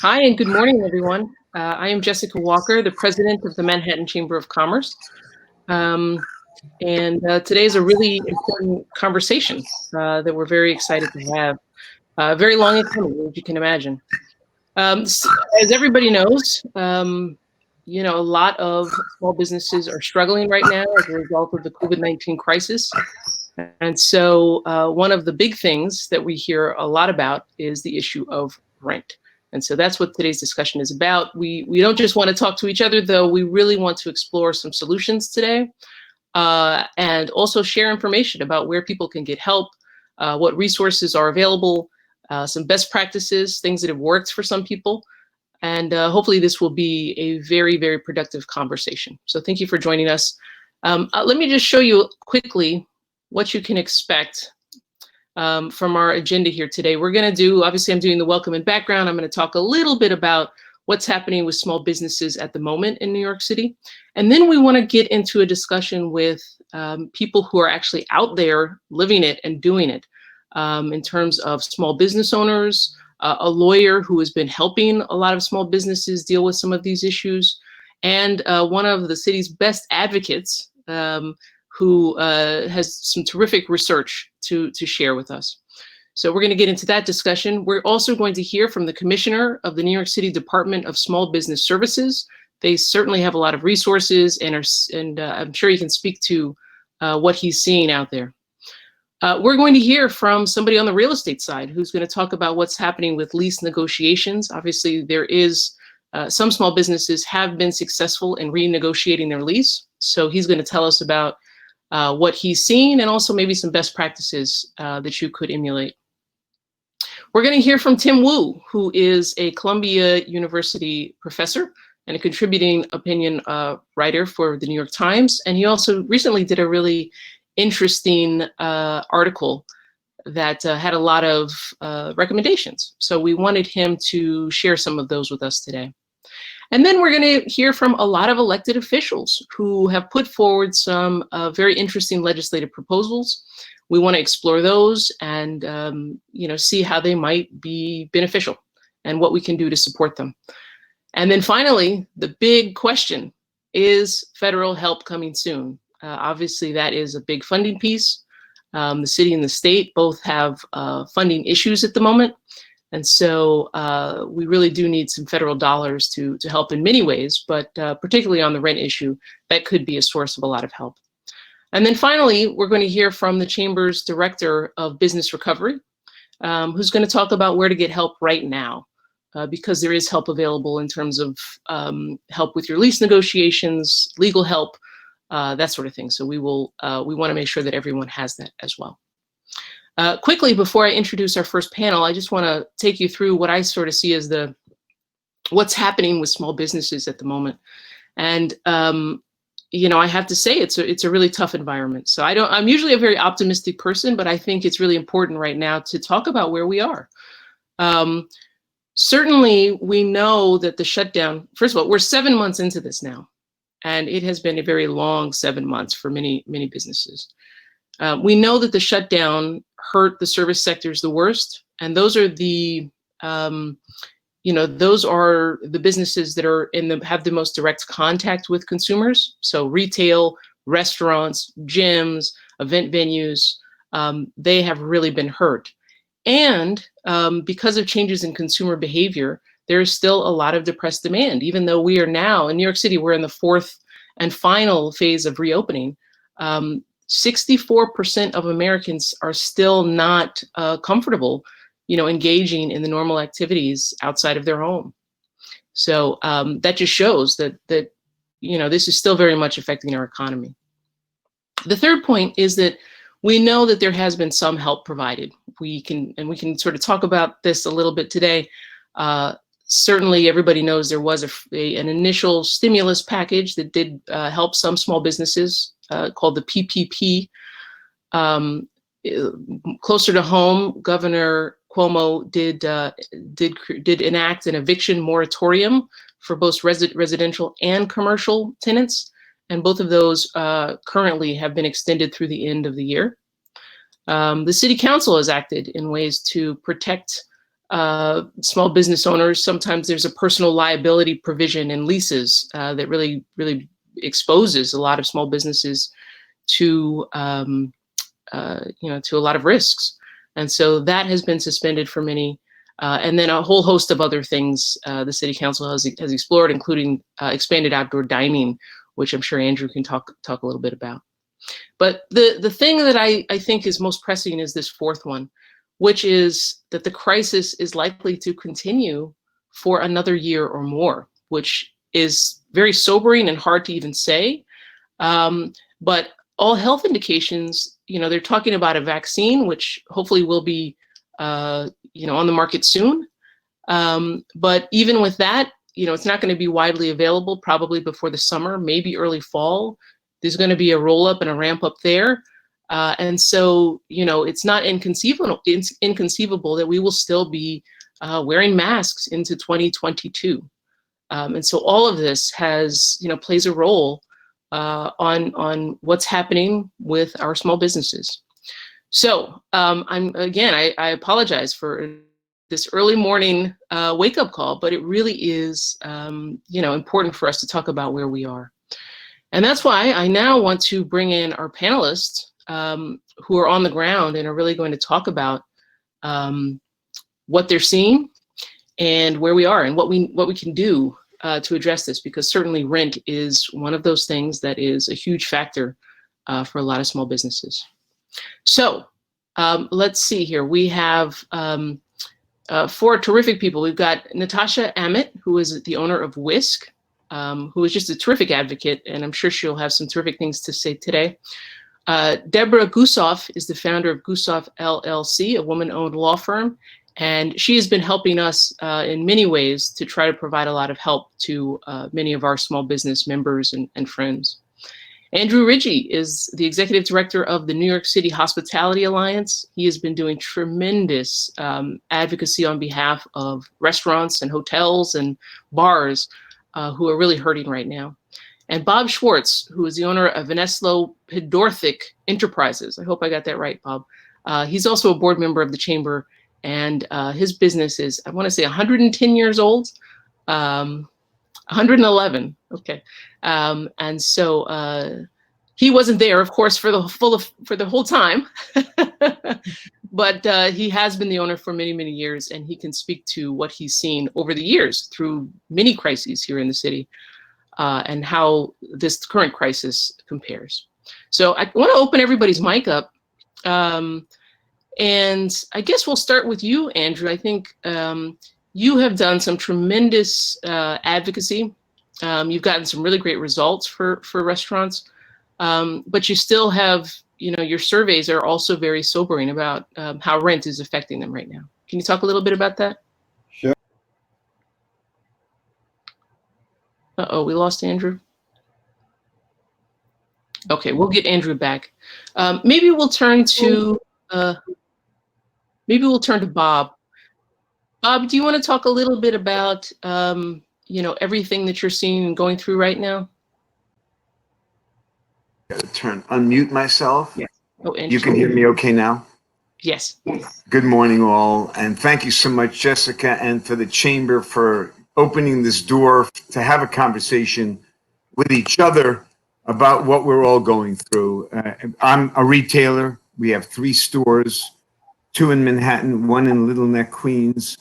Hi, and good morning, everyone. I am Jessica Walker, the president of the Manhattan Chamber of Commerce. Um, and today is a really important conversation that we're very excited to have. Very long and coming, as you can imagine. As everybody knows, a lot of small businesses are struggling right now as a result of the COVID-19 crisis. And so one of the big things that we hear a lot about is the issue of rent. And so that's what today's discussion is about. We don't just want to talk to each other, though. We really want to explore some solutions today and also share information about where people can get help, what resources are available, some best practices, things that have worked for some people. And hopefully this will be a very, very productive conversation. So thank you for joining us. Let me just show you quickly what you can expect from our agenda here today. We're going to do, obviously I'm doing the welcome and background. I'm going to talk a little bit about what's happening with small businesses at the moment in New York City. And then we want to get into a discussion with people who are actually out there living it and doing it in terms of small business owners, a lawyer who has been helping a lot of small businesses deal with some of these issues, and one of the city's best advocates who has some terrific research to share with us. So we're going to get into that discussion. We're also going to hear from the commissioner of the New York City Department of Small Business Services. They certainly have a lot of resources and I'm sure he can speak to what he's seeing out there. We're going to hear from somebody on the real estate side who's going to talk about what's happening with lease negotiations. Obviously, there is some small businesses have been successful in renegotiating their lease. So he's going to tell us about what he's seen and also maybe some best practices that you could emulate. We're going to hear from Tim Wu, who is a Columbia University professor and a contributing opinion writer for the New York Times. And he also recently did a really interesting article that had a lot of recommendations. So we wanted him to share some of those with us today. And then we're going to hear from a lot of elected officials who have put forward some very interesting legislative proposals. We want to explore those and see how they might be beneficial and what we can do to support them. And then finally, the big question, is federal help coming soon? Obviously, that is a big funding piece. The city and the state both have funding issues at the moment. And so we really do need some federal dollars to help in many ways, but particularly on the rent issue, that could be a source of a lot of help. And then finally, we're going to hear from the Chamber's Director of Business Recovery, who's going to talk about where to get help right now, because there is help available in terms of help with your lease negotiations, legal help, that sort of thing. So we want to make sure that everyone has that as well. Quickly, before I introduce our first panel, I just want to take you through what I sort of see as what's happening with small businesses at the moment. And I have to say it's a really tough environment. So I'm usually a very optimistic person, but I think it's really important right now to talk about where we are. Certainly, we know that the shutdown, first of all, we're 7 months into this now, and it has been a very long 7 months for many, many businesses. We know that the shutdown hurt the service sectors the worst, and those are the businesses that have the most direct contact with consumers. So retail, restaurants, gyms, event venues, they have really been hurt. And because of changes in consumer behavior, there is still a lot of depressed demand, even though we are now in New York City, we're in the fourth and final phase of reopening. 64% of Americans are still not comfortable, engaging in the normal activities outside of their home. So that just shows that this is still very much affecting our economy. The third point is that we know that there has been some help provided. We can sort of talk about this a little bit today. Certainly, everybody knows there was an initial stimulus package that did help some small businesses called the PPP. Closer to home, Governor Cuomo did enact an eviction moratorium for both residential and commercial tenants, and both of those currently have been extended through the end of the year. The City Council has acted in ways to protect small business owners. Sometimes there's a personal liability provision in leases that really exposes a lot of small businesses to to a lot of risks, and so that has been suspended for many. And then a whole host of other things the City Council has explored, including expanded outdoor dining, which I'm sure Andrew can talk a little bit about. But the thing that I think is most pressing is this fourth one, which is that the crisis is likely to continue for another year or more, which is very sobering and hard to even say. But all health indications, they're talking about a vaccine, which hopefully will be on the market soon. But even with that, it's not going to be widely available probably before the summer, maybe early fall. There's going to be a roll up and a ramp up there. And so, it's not inconceivable that we will still be wearing masks into 2022. And so all of this has, plays a role on what's happening with our small businesses. So I apologize for this early morning wake-up call, but it really is important for us to talk about where we are. And that's why I now want to bring in our panelists who are on the ground and are really going to talk about what they're seeing and where we are and what we can do to address this, because certainly rent is one of those things that is a huge factor for a lot of small businesses. So let's see here. We have 4 terrific people. We've got Natasha Amit, who is the owner of Whisk, who is just a terrific advocate, and I'm sure she'll have some terrific things to say today. Deborah Gusoff is the founder of Gusoff LLC, a woman-owned law firm, and she has been helping us in many ways to try to provide a lot of help to many of our small business members and friends. Andrew Ridgie is the executive director of the New York City Hospitality Alliance. He has been doing tremendous advocacy on behalf of restaurants and hotels and bars who are really hurting right now. And Bob Schwartz, who is the owner of Veneslo Hidorthic Enterprises. I hope I got that right, Bob. He's also a board member of the Chamber, and his business is, I want to say, 110 years old. 111, okay. And so he wasn't there, of course, for the whole time, but he has been the owner for many, many years, and he can speak to what he's seen over the years through many crises here in the city and how this current crisis compares. So I want to open everybody's mic up. And I guess we'll start with you, Andrew. I think you have done some tremendous advocacy. You've gotten some really great results for restaurants, but you still have, your surveys are also very sobering about how rent is affecting them right now. Can you talk a little bit about that? Sure. Uh-oh, we lost Andrew. Okay, we'll get Andrew back. Maybe we'll turn to Bob. Bob, do you want to talk a little bit about everything that you're seeing and going through right now? Unmute myself. Yes. Oh, you can hear me okay now? Yes. Good morning, all, and thank you so much, Jessica, and for the Chamber for opening this door to have a conversation with each other about what we're all going through. I'm a retailer. We have 3 stores, 2 in Manhattan, 1 in Little Neck, Queens.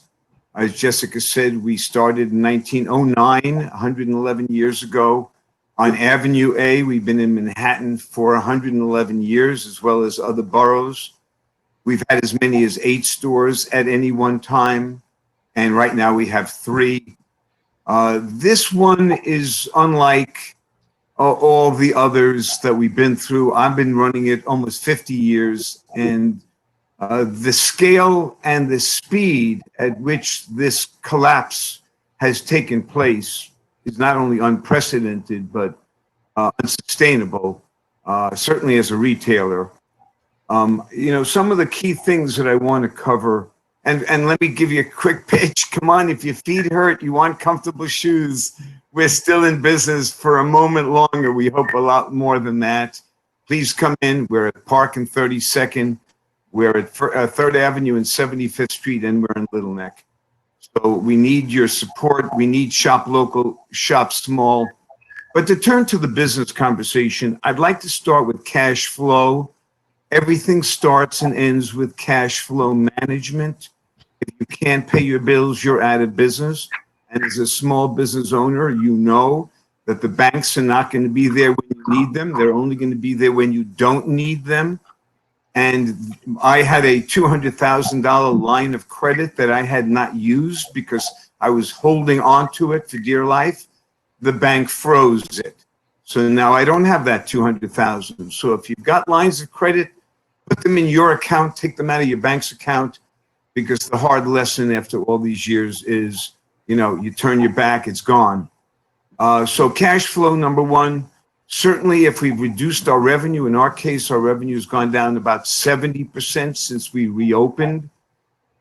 As Jessica said, we started in 1909, 111 years ago. On Avenue A, we've been in Manhattan for 111 years, as well as other boroughs. We've had as many as 8 stores at any one time, and right now we have 3. This one is unlike all the others that we've been through. I've been running it almost 50 years, and the scale and the speed at which this collapse has taken place is not only unprecedented, but unsustainable, certainly as a retailer. Some of the key things that I want to cover, and let me give you a quick pitch. Come on, if your feet hurt, you want comfortable shoes, we're still in business for a moment longer. We hope a lot more than that. Please come in. We're at Park and 32nd. We're at 3rd Avenue and 75th Street, and we're in Little Neck. So we need your support. We need shop local, shop small. But to turn to the business conversation, I'd like to start with cash flow. Everything starts and ends with cash flow management. If you can't pay your bills, you're out of business. And as a small business owner, you know that the banks are not going to be there when you need them. They're only going to be there when you don't need them. And I had a $200,000 line of credit that I had not used because I was holding on to it for dear life. The bank froze it. So now I don't have that 200,000. So if you've got lines of credit, put them in your account, take them out of your bank's account, because the hard lesson after all these years is, you turn your back, it's gone. So cash flow, number one, certainly if we've reduced our revenue, in our case, our revenue has gone down about 70% since we reopened.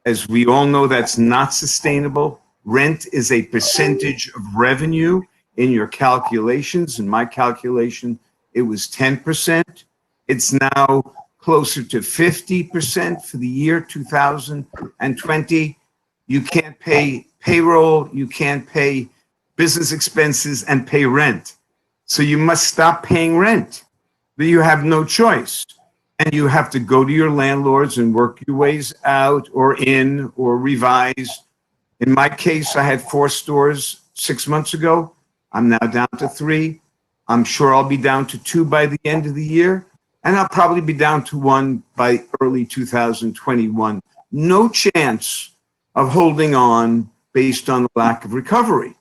As we all know, that's not sustainable. Rent is a percentage of revenue in your calculations. In my calculation, it was 10%. It's now closer to 50% for the year 2020. You can't pay payroll, you can't pay business expenses and pay rent. So you must stop paying rent. But you have no choice. And you have to go to your landlords and work your ways out or in or revise. In my case, I had 4 stores 6 months ago. I'm now down to 3. I'm sure I'll be down to 2 by the end of the year. And I'll probably be down to 1 by early 2021. No chance of holding on based on the lack of recovery.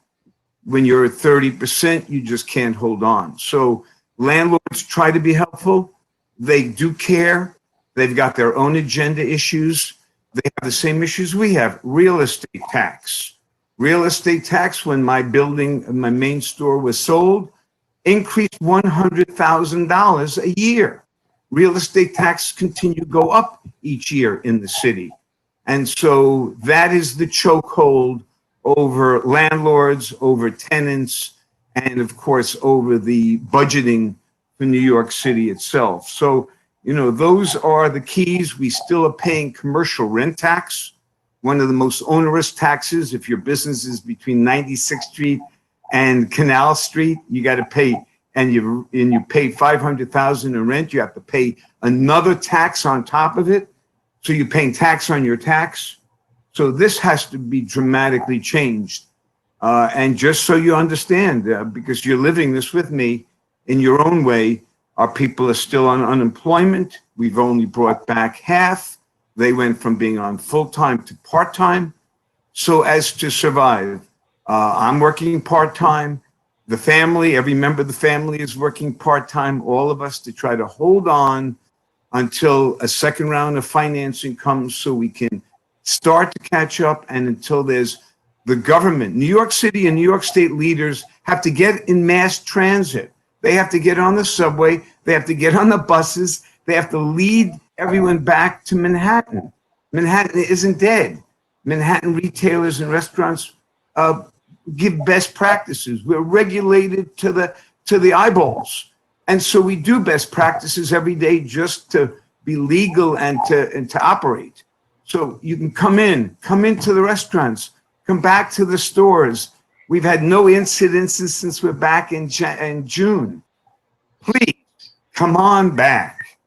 When you're at 30%, you just can't hold on. So landlords try to be helpful. They do care. They've got their own agenda issues. They have the same issues we have. Real estate tax. Real estate tax, when my building, my main store was sold, increased $100,000 a year. Real estate tax continue to go up each year in the city. And so that is the chokehold over landlords, over tenants, and of course, over the budgeting for New York City itself. So, those are the keys. We still are paying commercial rent tax, one of the most onerous taxes. If your business is between 96th Street and Canal Street, you got to pay, and you pay $500,000 in rent, you have to pay another tax on top of it. So you're paying tax on your tax. So this has to be dramatically changed. And just so you understand, because you're living this with me in your own way, our people are still on unemployment. We've only brought back half. They went from being on full-time to part-time. So as to survive, I'm working part-time. The family, every member of the family is working part-time, all of us, to try to hold on until a second round of financing comes so we can start to catch up, and until there's the government. New York City and New York State leaders have to get in mass transit. They have to get on the subway. They have to get on the buses. They have to lead everyone back to Manhattan. Manhattan isn't dead. Manhattan retailers and restaurants give best practices. We're regulated to the eyeballs. And so we do best practices every day just to be legal and to operate. So you can come into the restaurants, come back to the stores. We've had no incidences since we're back in June. Please come on back.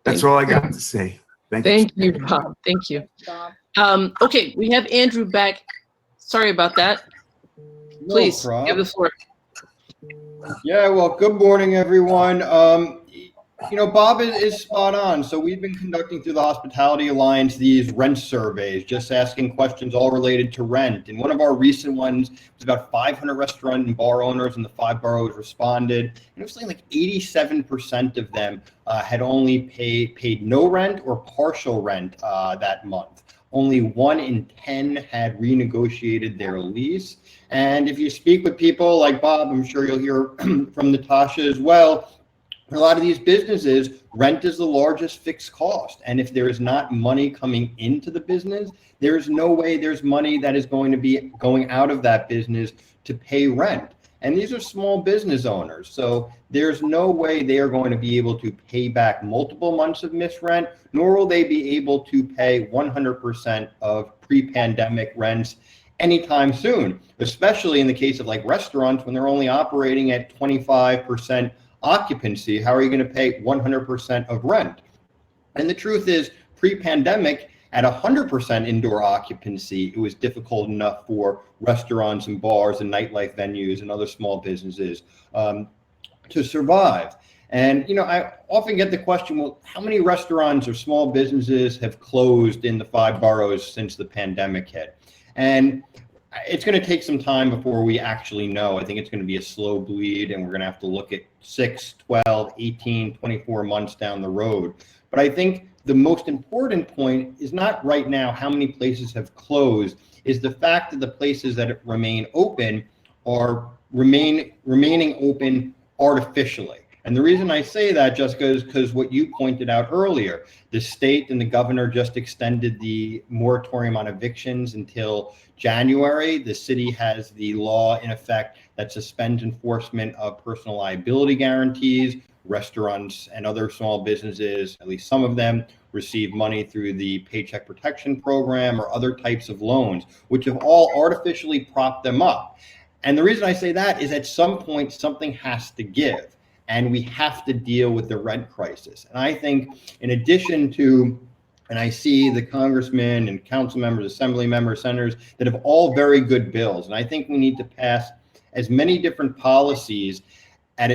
That's all I got to say. Thank you, Bob. Thank you. Okay, we have Andrew back. Sorry about that. Please, No give the floor. Yeah, well, good morning, everyone. Bob is spot on. So we've been conducting through the Hospitality Alliance these rent surveys, just asking questions all related to rent. And one of our recent ones was about 500 restaurant and bar owners in the 5 boroughs responded. And it was like 87% of them had only paid no rent or partial rent that month. Only 1 in 10 had renegotiated their lease. And if you speak with people like Bob, I'm sure you'll hear from Natasha as well. For a lot of these businesses, rent is the largest fixed cost. And if there is not money coming into the business, there's no way there's money that is going to be going out of that business to pay rent. And these are small business owners. So there's no way they are going to be able to pay back multiple months of missed rent, nor will they be able to pay 100% of pre-pandemic rents anytime soon, especially in the case of like restaurants when they're only operating at 25% occupancy. How are you going to pay 100% of rent? And the truth is, pre-pandemic, at 100% indoor occupancy, it was difficult enough for restaurants and bars and nightlife venues and other small businesses to survive. And, I often get the question, well, how many restaurants or small businesses have closed in the 5 boroughs since the pandemic hit? And it's going to take some time before we actually know. I think it's going to be a slow bleed, and we're going to have to look at 6, 12, 18, 24 months down the road. But I think the most important point is not right now how many places have closed, is the fact that the places that remain open are remaining open artificially. And the reason I say that, Jessica, is because what you pointed out earlier, the state and the governor just extended the moratorium on evictions until January. The city has the law in effect that suspends enforcement of personal liability guarantees. Restaurants and other small businesses, at least some of them, receive money through the Paycheck Protection Program or other types of loans, which have all artificially propped them up. And the reason I say that is at some point something has to give, and we have to deal with the rent crisis. And I think in addition to, and I see the congressmen and council members, assembly members, senators that have all very good bills. And I think we need to pass as many different policies at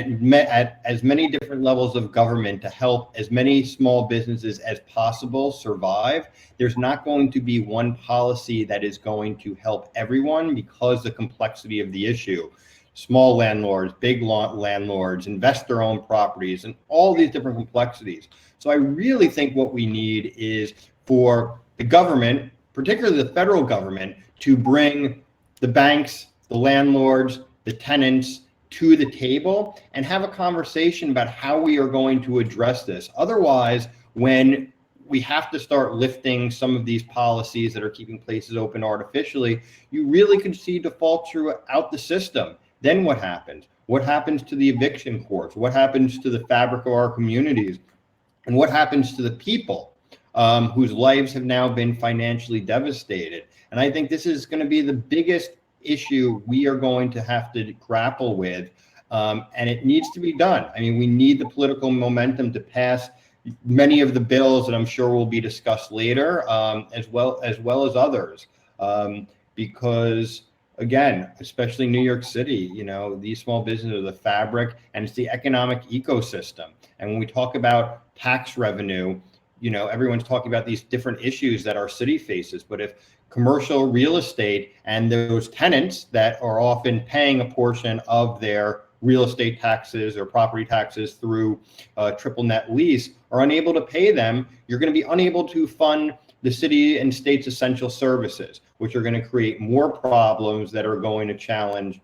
as many different levels of government to help as many small businesses as possible survive. There's not going to be one policy that is going to help everyone because the complexity of the issue. Small landlords, big landlords, investor-owned properties, and all these different complexities. So I really think what we need is for the government, particularly the federal government, to bring the banks, the landlords, the tenants, to the table and have a conversation about how we are going to address this. Otherwise, when we have to start lifting some of these policies that are keeping places open artificially, you really could see defaults throughout the system. Then what happens? What happens to the eviction courts? What happens to the fabric of our communities? And what happens to the people whose lives have now been financially devastated? And I think this is going to be the biggest issue we are going to have to grapple with, and it needs to be done. I mean, we need the political momentum to pass many of the bills that I'm sure will be discussed later, as well as others, because again, especially New York City, these small businesses are the fabric, and it's the economic ecosystem. And when we talk about tax revenue, everyone's talking about these different issues that our city faces, but if commercial real estate and those tenants that are often paying a portion of their real estate taxes or property taxes through triple net lease are unable to pay them, you're going to be unable to fund the city and state's essential services, which are going to create more problems that are going to challenge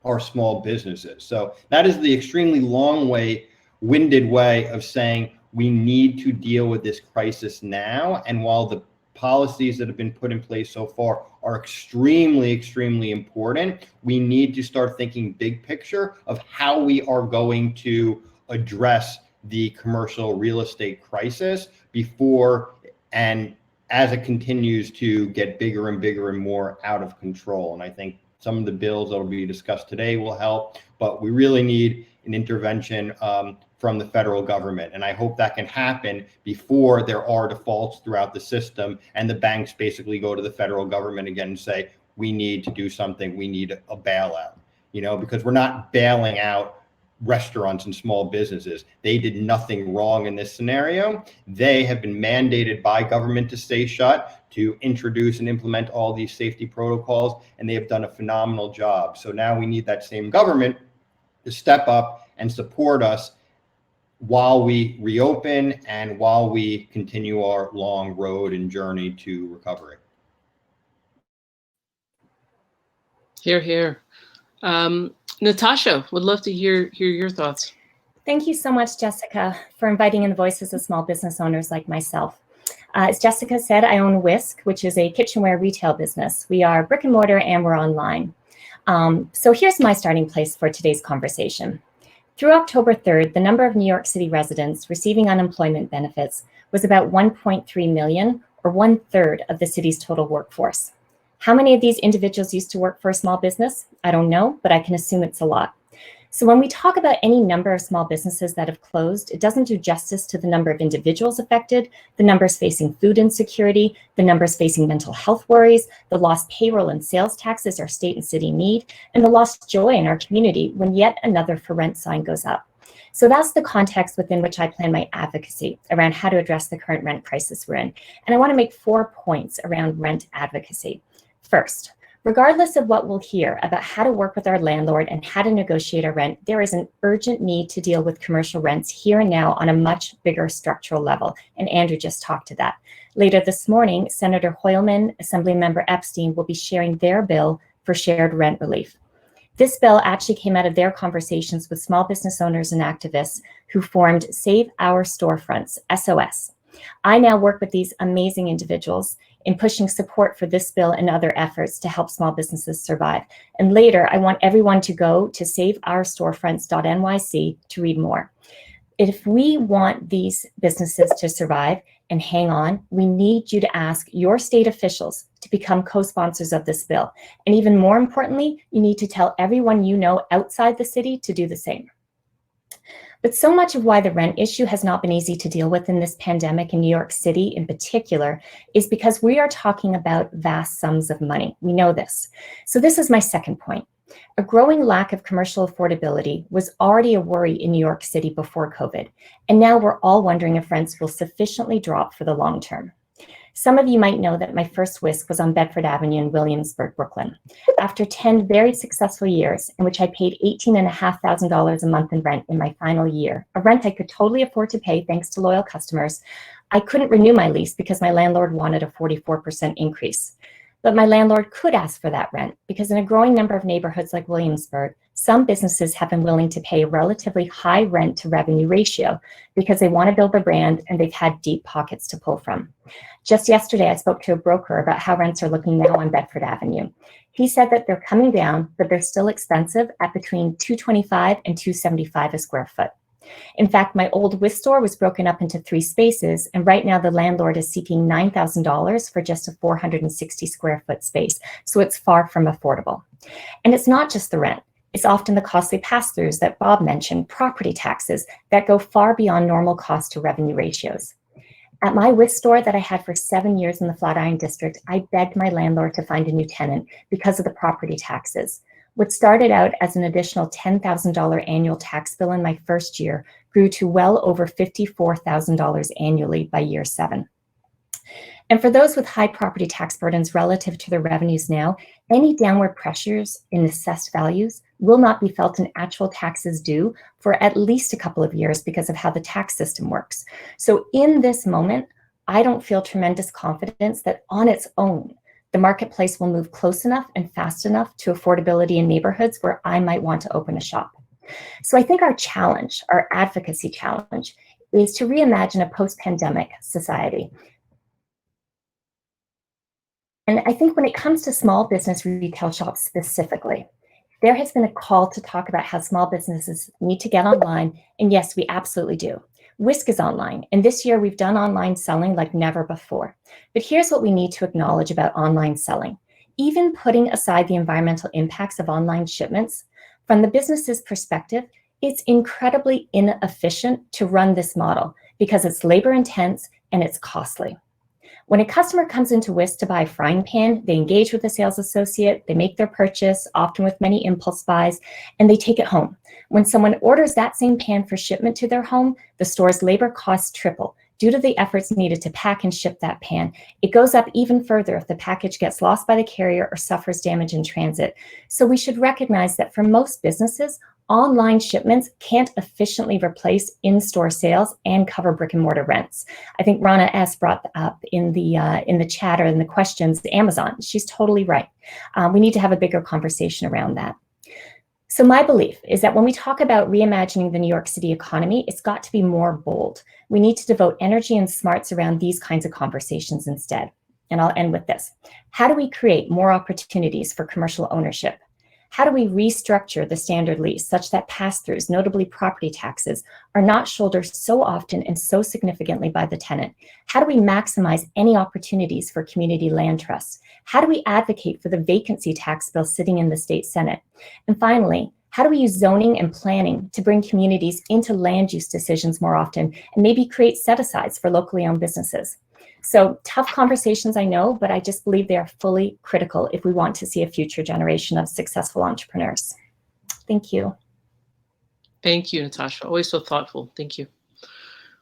our small businesses. So that is the extremely long-winded way of saying we need to deal with this crisis now. And while the policies that have been put in place so far are extremely, extremely important, we need to start thinking big picture of how we are going to address the commercial real estate crisis before and as it continues to get bigger and bigger and more out of control. And I think some of the bills that will be discussed today will help, but we really need an intervention from the federal government. And I hope that can happen before there are defaults throughout the system and the banks basically go to the federal government again and say, we need to do something, we need a bailout, because we're not bailing out restaurants and small businesses. They did nothing wrong in this scenario. They have been mandated by government to stay shut, to introduce and implement all these safety protocols, and they have done a phenomenal job. So now we need that same government to step up and support us while we reopen and while we continue our long road and journey to recovery. Hear, hear. Natasha, would love to hear your thoughts. Thank you so much, Jessica, for inviting in the voices of small business owners like myself. As Jessica said, I own Whisk, which is a kitchenware retail business. We are brick and mortar and we're online. So here's my starting place for today's conversation. Through October 3rd, the number of New York City residents receiving unemployment benefits was about 1.3 million, or 1/3 of the city's total workforce. How many of these individuals used to work for a small business? I don't know, but I can assume it's a lot. So when we talk about any number of small businesses that have closed, it doesn't do justice to the number of individuals affected, the numbers facing food insecurity, the numbers facing mental health worries, the lost payroll and sales taxes our state and city need, and the lost joy in our community when yet another for rent sign goes up. So that's the context within which I plan my advocacy around how to address the current rent crisis we're in. And I want to make 4 points around rent advocacy. First, regardless of what we'll hear about how to work with our landlord and how to negotiate our rent, there is an urgent need to deal with commercial rents here and now on a much bigger structural level. And Andrew just talked to that. Later this morning, Senator Hoylman, Assemblymember Epstein will be sharing their bill for shared rent relief. This bill actually came out of their conversations with small business owners and activists who formed Save Our Storefronts, SOS. I now work with these amazing individuals in pushing support for this bill and other efforts to help small businesses survive. And later, I want everyone to go to saveourstorefronts.nyc to read more. If we want these businesses to survive and hang on, we need you to ask your state officials to become co-sponsors of this bill. And even more importantly, you need to tell everyone you know outside the city to do the same. But so much of why the rent issue has not been easy to deal with in this pandemic in New York City in particular is because we are talking about vast sums of money. We know this. So this is my second point. A growing lack of commercial affordability was already a worry in New York City before COVID. And now we're all wondering if rents will sufficiently drop for the long term. Some of you might know that my first whisk was on Bedford Avenue in Williamsburg, Brooklyn. After 10 very successful years in which I paid $18,500 a month in rent in my final year, a rent I could totally afford to pay thanks to loyal customers, I couldn't renew my lease because my landlord wanted a 44% increase. But my landlord could ask for that rent because in a growing number of neighborhoods like Williamsburg, some businesses have been willing to pay a relatively high rent to revenue ratio because they want to build their brand and they've had deep pockets to pull from. Just yesterday, I spoke to a broker about how rents are looking now on Bedford Avenue. He said that they're coming down, but they're still expensive at between $225 and $275 a square foot. In fact, my old whisk store was broken up into 3 spaces, and right now the landlord is seeking $9,000 for just a 460 square foot space, so it's far from affordable. And it's not just the rent. It's often the costly pass-throughs that Bob mentioned, property taxes that go far beyond normal cost to revenue ratios. At my whisk store that I had for 7 years in the Flatiron District, I begged my landlord to find a new tenant because of the property taxes. What started out as an additional $10,000 annual tax bill in my first year grew to well over $54,000 annually by year 7. And for those with high property tax burdens relative to their revenues now, any downward pressures in assessed values will not be felt in actual taxes due for at least a couple of years because of how the tax system works. So in this moment, I don't feel tremendous confidence that on its own, the marketplace will move close enough and fast enough to affordability in neighborhoods where I might want to open a shop. So I think our challenge, our advocacy challenge, is to reimagine a post-pandemic society. And I think when it comes to small business retail shops specifically, there has been a call to talk about how small businesses need to get online. And yes, we absolutely do. Whisk is online, and this year we've done online selling like never before. But here's what we need to acknowledge about online selling. Even putting aside the environmental impacts of online shipments, from the business's perspective, it's incredibly inefficient to run this model because it's labor intense and it's costly. When a customer comes into Whisk to buy a frying pan, they engage with a sales associate, they make their purchase, often with many impulse buys, and they take it home. When someone orders that same pan for shipment to their home, the store's labor costs triple due to the efforts needed to pack and ship that pan. It goes up even further if the package gets lost by the carrier or suffers damage in transit. So we should recognize that for most businesses, online shipments can't efficiently replace in-store sales and cover brick and mortar rents. I think Rana S. brought up in the chat or in the questions, Amazon. She's totally right. We need to have a bigger conversation around that. So my belief is that when we talk about reimagining the New York City economy, it's got to be more bold. We need to devote energy and smarts around these kinds of conversations instead. And I'll end with this. How do we create more opportunities for commercial ownership? How do we restructure the standard lease such that pass-throughs, notably property taxes, are not shouldered so often and so significantly by the tenant? How do we maximize any opportunities for community land trusts? How do we advocate for the vacancy tax bill sitting in the state Senate? And finally, how do we use zoning and planning to bring communities into land use decisions more often and maybe create set-asides for locally owned businesses? So tough conversations, I know, but I just believe they are fully critical if we want to see a future generation of successful entrepreneurs. Thank you. Thank you, Natasha. Always so thoughtful. Thank you.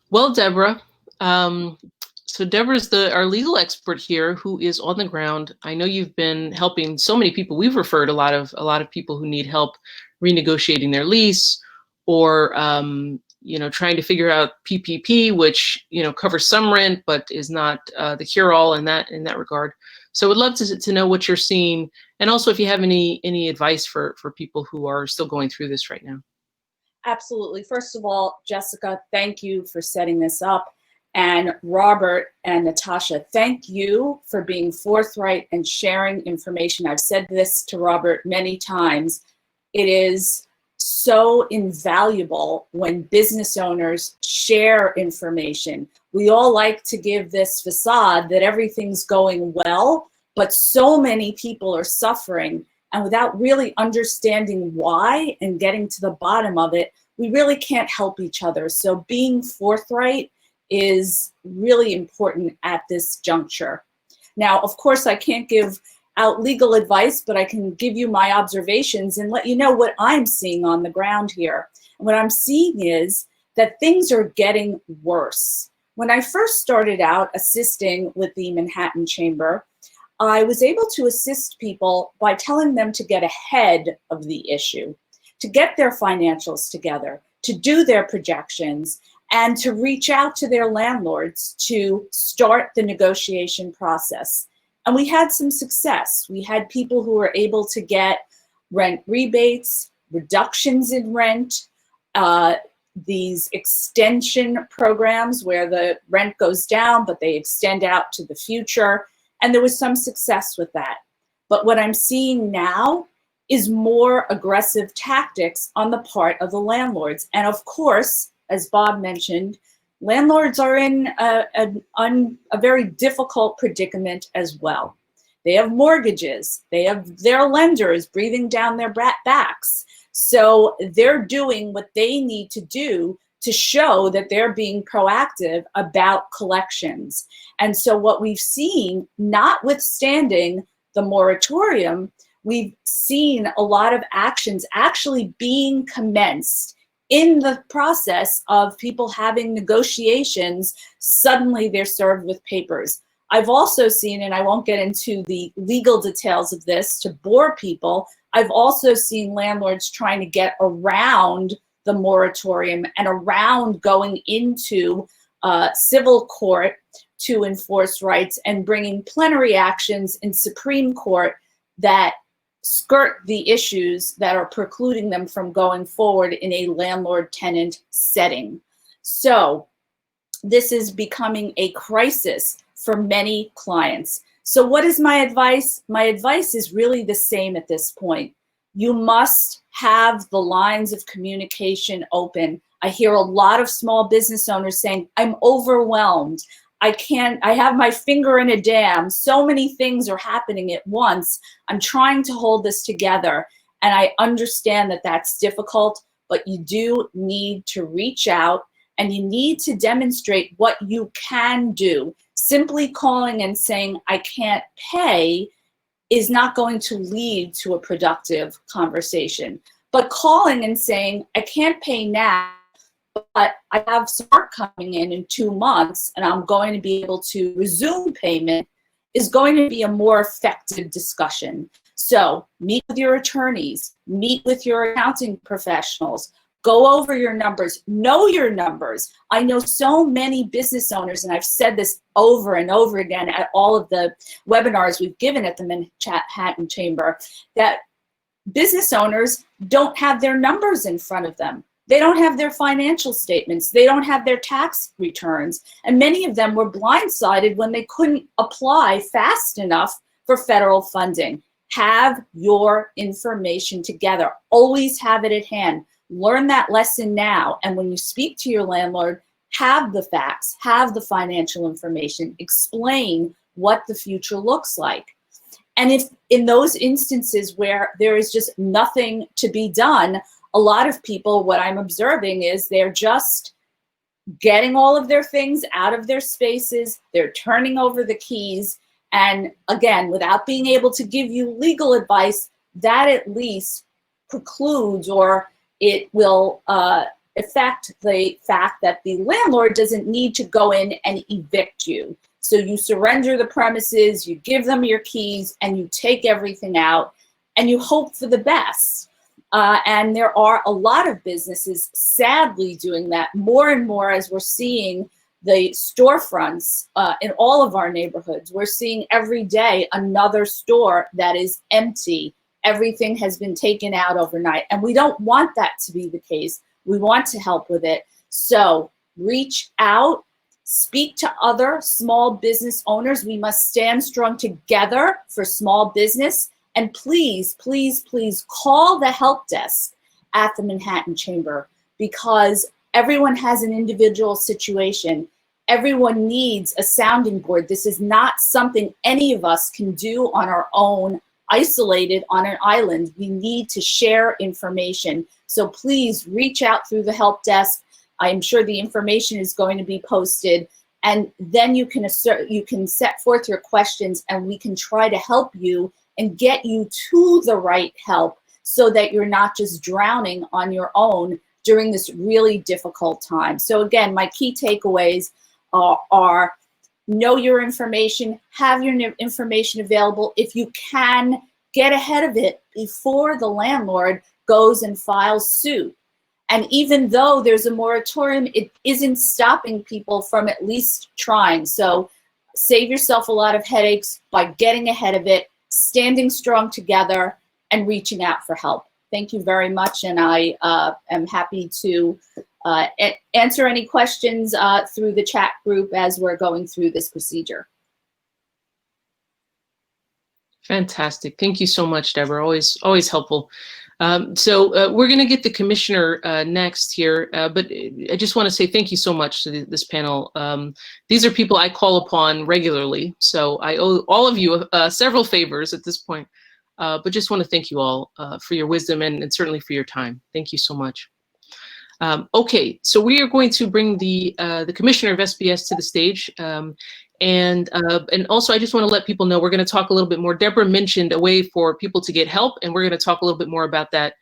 Well, Deborah, so Deborah's our legal expert here who is on the ground. I know you've been helping so many people. We've referred a lot of people who need help renegotiating their lease or trying to figure out PPP, which covers some rent but is not the cure-all in that regard. So would love to know what you're seeing, and also if you have any advice for people who are still going through this right now. Absolutely. First of all, Jessica, thank you for setting this up. And Robert and Natasha, thank you for being forthright and sharing information. I've said this to Robert many times. It is so invaluable when business owners share information. We all like to give this facade that everything's going well, but so many people are suffering. And without really understanding why and getting to the bottom of it, we really can't help each other. So being forthright is really important at this juncture. Now, of course, I can't give out legal advice, but I can give you my observations and let you know what I'm seeing on the ground here. And what I'm seeing is that things are getting worse. When I first started out assisting with the Manhattan Chamber, I was able to assist people by telling them to get ahead of the issue, to get their financials together, to do their projections, and to reach out to their landlords to start the negotiation process. And we had some success. We had people who were able to get rent rebates, reductions in rent, these extension programs where the rent goes down, but they extend out to the future. And there was some success with that. But what I'm seeing now is more aggressive tactics on the part of the landlords. And of course, as Bob mentioned, landlords are in a very difficult predicament as well. They have mortgages, they have their lenders breathing down their backs. So they're doing what they need to do to show that they're being proactive about collections. And so what we've seen, notwithstanding the moratorium, we've seen a lot of actions actually being commenced in the process of people having negotiations. Suddenly they're served with papers. I've also seen, and I won't get into the legal details of this to bore people, I've also seen landlords trying to get around the moratorium and around going into civil court to enforce rights and bringing plenary actions in Supreme Court that skirt the issues that are precluding them from going forward in a landlord-tenant setting. So this is becoming a crisis for many clients. So what is my advice? My advice is really the same at this point. You must have the lines of communication open. I hear a lot of small business owners saying, I'm overwhelmed. I have my finger in a dam. So many things are happening at once. I'm trying to hold this together. And I understand that that's difficult, but you do need to reach out and you need to demonstrate what you can do. Simply calling and saying, I can't pay, is not going to lead to a productive conversation. But calling and saying, I can't pay now, but I have some work coming in 2 months and I'm going to be able to resume payment, is going to be a more effective discussion. So meet with your attorneys, meet with your accounting professionals, go over your numbers, know your numbers. I know so many business owners, and I've said this over and over again at all of the webinars we've given at the Manhattan Chamber, that business owners don't have their numbers in front of them. They don't have their financial statements. They don't have their tax returns. And many of them were blindsided when they couldn't apply fast enough for federal funding. Have your information together. Always have it at hand. Learn that lesson now. And when you speak to your landlord, have the facts, have the financial information, explain what the future looks like. And if in those instances where there is just nothing to be done, a lot of people, what I'm observing is they're just getting all of their things out of their spaces, they're turning over the keys, and again, without being able to give you legal advice, that at least precludes, or it will affect the fact that the landlord doesn't need to go in and evict you. So you surrender the premises, you give them your keys, and you take everything out, and you hope for the best. And there are a lot of businesses sadly doing that more and more as we're seeing the storefronts in all of our neighborhoods. We're seeing every day another store that is empty. Everything has been taken out overnight. And we don't want that to be the case. We want to help with it. So reach out, speak to other small business owners. We must stand strong together for small business. And please, please, please call the help desk at the Manhattan Chamber, because everyone has an individual situation. Everyone needs a sounding board. This is not something any of us can do on our own, isolated on an island. We need to share information. So please reach out through the help desk. I'm sure the information is going to be posted, and then you can set forth your questions, and we can try to help you and get you to the right help so that you're not just drowning on your own during this really difficult time. So again, my key takeaways are know your information, have your information available. If you can, get ahead of it before the landlord goes and files suit. And even though there's a moratorium, it isn't stopping people from at least trying. So save yourself a lot of headaches by getting ahead of it, standing strong together, and reaching out for help. Thank you very much, and I am happy to answer any questions through the chat group as we're going through this procedure. Fantastic. Thank you so much, Deborah. Always helpful. So we're going to get the commissioner next here, but I just want to say thank you so much to this panel. These are people I call upon regularly, so I owe all of you several favors at this point, but just want to thank you all for your wisdom and certainly for your time. Thank you so much. Okay, so we are going to bring the commissioner of SBS to the stage. And also, I just want to let people know we're going to talk a little bit more. Deborah mentioned a way for people to get help, and we're going to talk a little bit more about that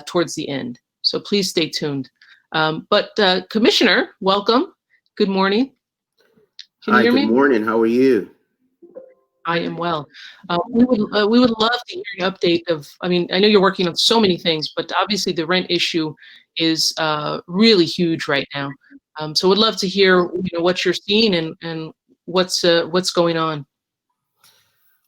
towards the end. So please stay tuned. But Commissioner, welcome. Good morning. Can you hear me? Good morning. How are you? I am well. We would love to hear an update of. I mean, I know you're working on so many things, but obviously the rent issue is really huge right now. So we'd love to hear what you're seeing and what's going on.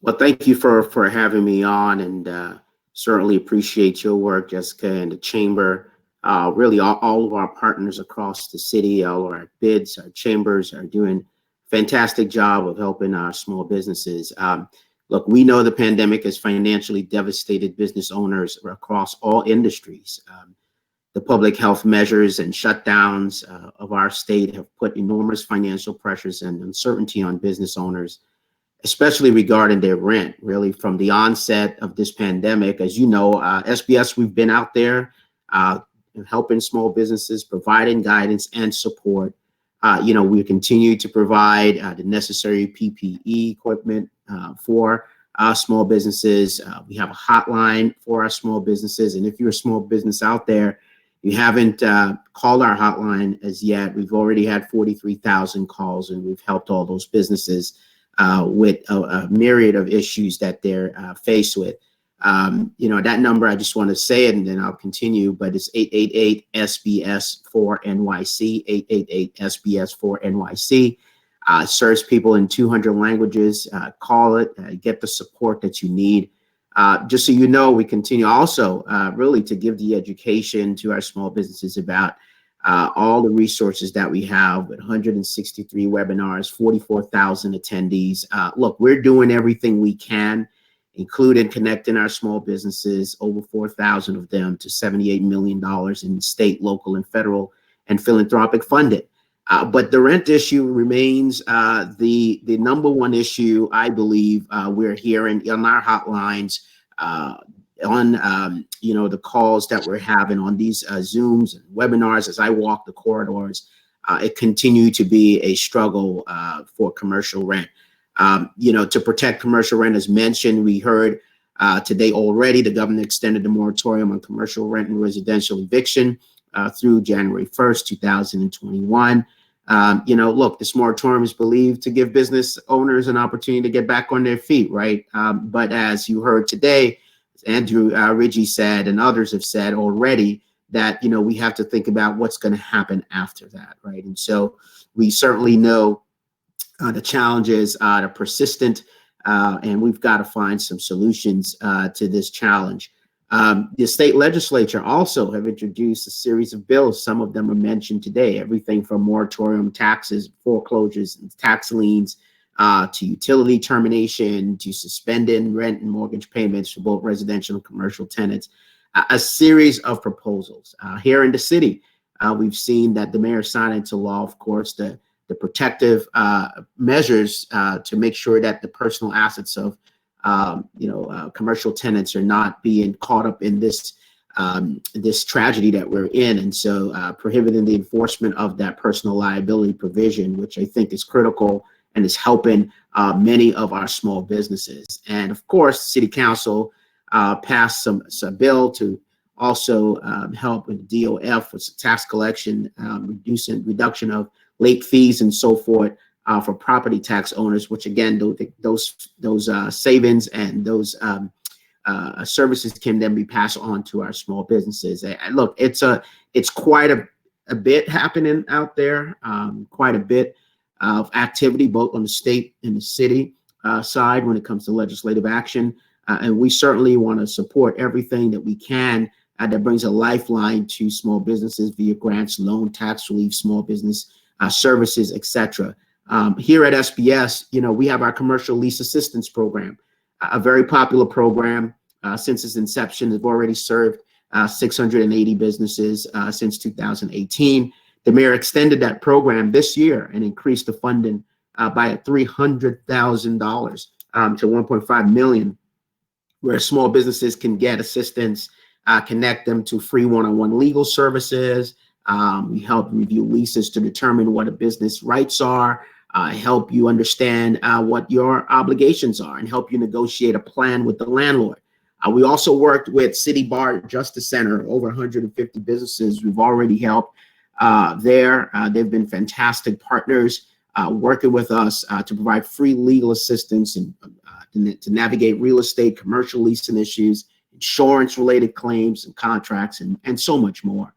Well, thank you for having me on, and certainly appreciate your work, Jessica, and the Chamber. Really, all of our partners across the city, all of our bids, our chambers are doing a fantastic job of helping our small businesses. Look, we know the pandemic has financially devastated business owners across all industries. The public health measures and shutdowns of our state have put enormous financial pressures and uncertainty on business owners, especially regarding their rent. Really, from the onset of this pandemic, as you know, SBS, we've been out there helping small businesses, providing guidance and support. We continue to provide the necessary PPE equipment for small businesses. We have a hotline for our small businesses, and if you're a small business out there, you haven't called our hotline as yet, we've already had 43,000 calls, and we've helped all those businesses with a myriad of issues that they're faced with. That number, I just want to say it and then I'll continue, but it's 888-SBS-4-NYC, 888-SBS-4-NYC. Serves people in 200 languages. Call it, get the support that you need. Just so you know, we continue also really to give the education to our small businesses about all the resources that we have with 163 webinars, 44,000 attendees. Look, we're doing everything we can including connecting our small businesses, over 4,000 of them, to $78 million in state, local, and federal and philanthropic funding. But the rent issue remains the number one issue, I believe, we're hearing on our hotlines, on the calls that we're having on these Zooms and webinars as I walk the corridors. It continued to be a struggle for commercial rent. To protect commercial rent, as mentioned, we heard today already the governor extended the moratorium on commercial rent and residential eviction through January 1st, 2021. Look, this moratorium is believed to give business owners an opportunity to get back on their feet, right? But as you heard today, Andrew Ridgie said, and others have said already, that, we have to think about what's going to happen after that, right? And so we certainly know the challenges are persistent, and we've got to find some solutions to this challenge. The state legislature also have introduced a series of bills. Some of them are mentioned today, everything from moratorium, taxes, foreclosures, and tax liens, to utility termination, to suspending rent and mortgage payments for both residential and commercial tenants. A series of proposals. Here in the city, we've seen that the mayor signed into law, of course, the protective measures to make sure that the personal assets of commercial tenants are not being caught up in this tragedy that we're in. And so prohibiting the enforcement of that personal liability provision, which I think is critical and is helping many of our small businesses. And of course, City Council passed some bill to also help with DOF, with tax collection, reduction of late fees and so forth for property tax owners, which again, those savings and those services can then be passed on to our small businesses. Look, it's quite a bit happening out there, quite a bit of activity, both on the state and the city side when it comes to legislative action. And we certainly want to support everything that we can that brings a lifeline to small businesses via grants, loan, tax relief, small business services, etc. Here at SBS, we have our commercial lease assistance program, a very popular program. Since its inception, have already served 680 businesses since 2018. The mayor extended that program this year and increased the funding by $300,000 to $1.5 million, where small businesses can get assistance, connect them to free one-on-one legal services. We help review leases to determine what a business rights are, help you understand what your obligations are, and help you negotiate a plan with the landlord. We also worked with City Bar Justice Center, over 150 businesses we've already helped there. They've been fantastic partners working with us to provide free legal assistance and to navigate real estate, commercial leasing issues, insurance-related claims and contracts, and so much more.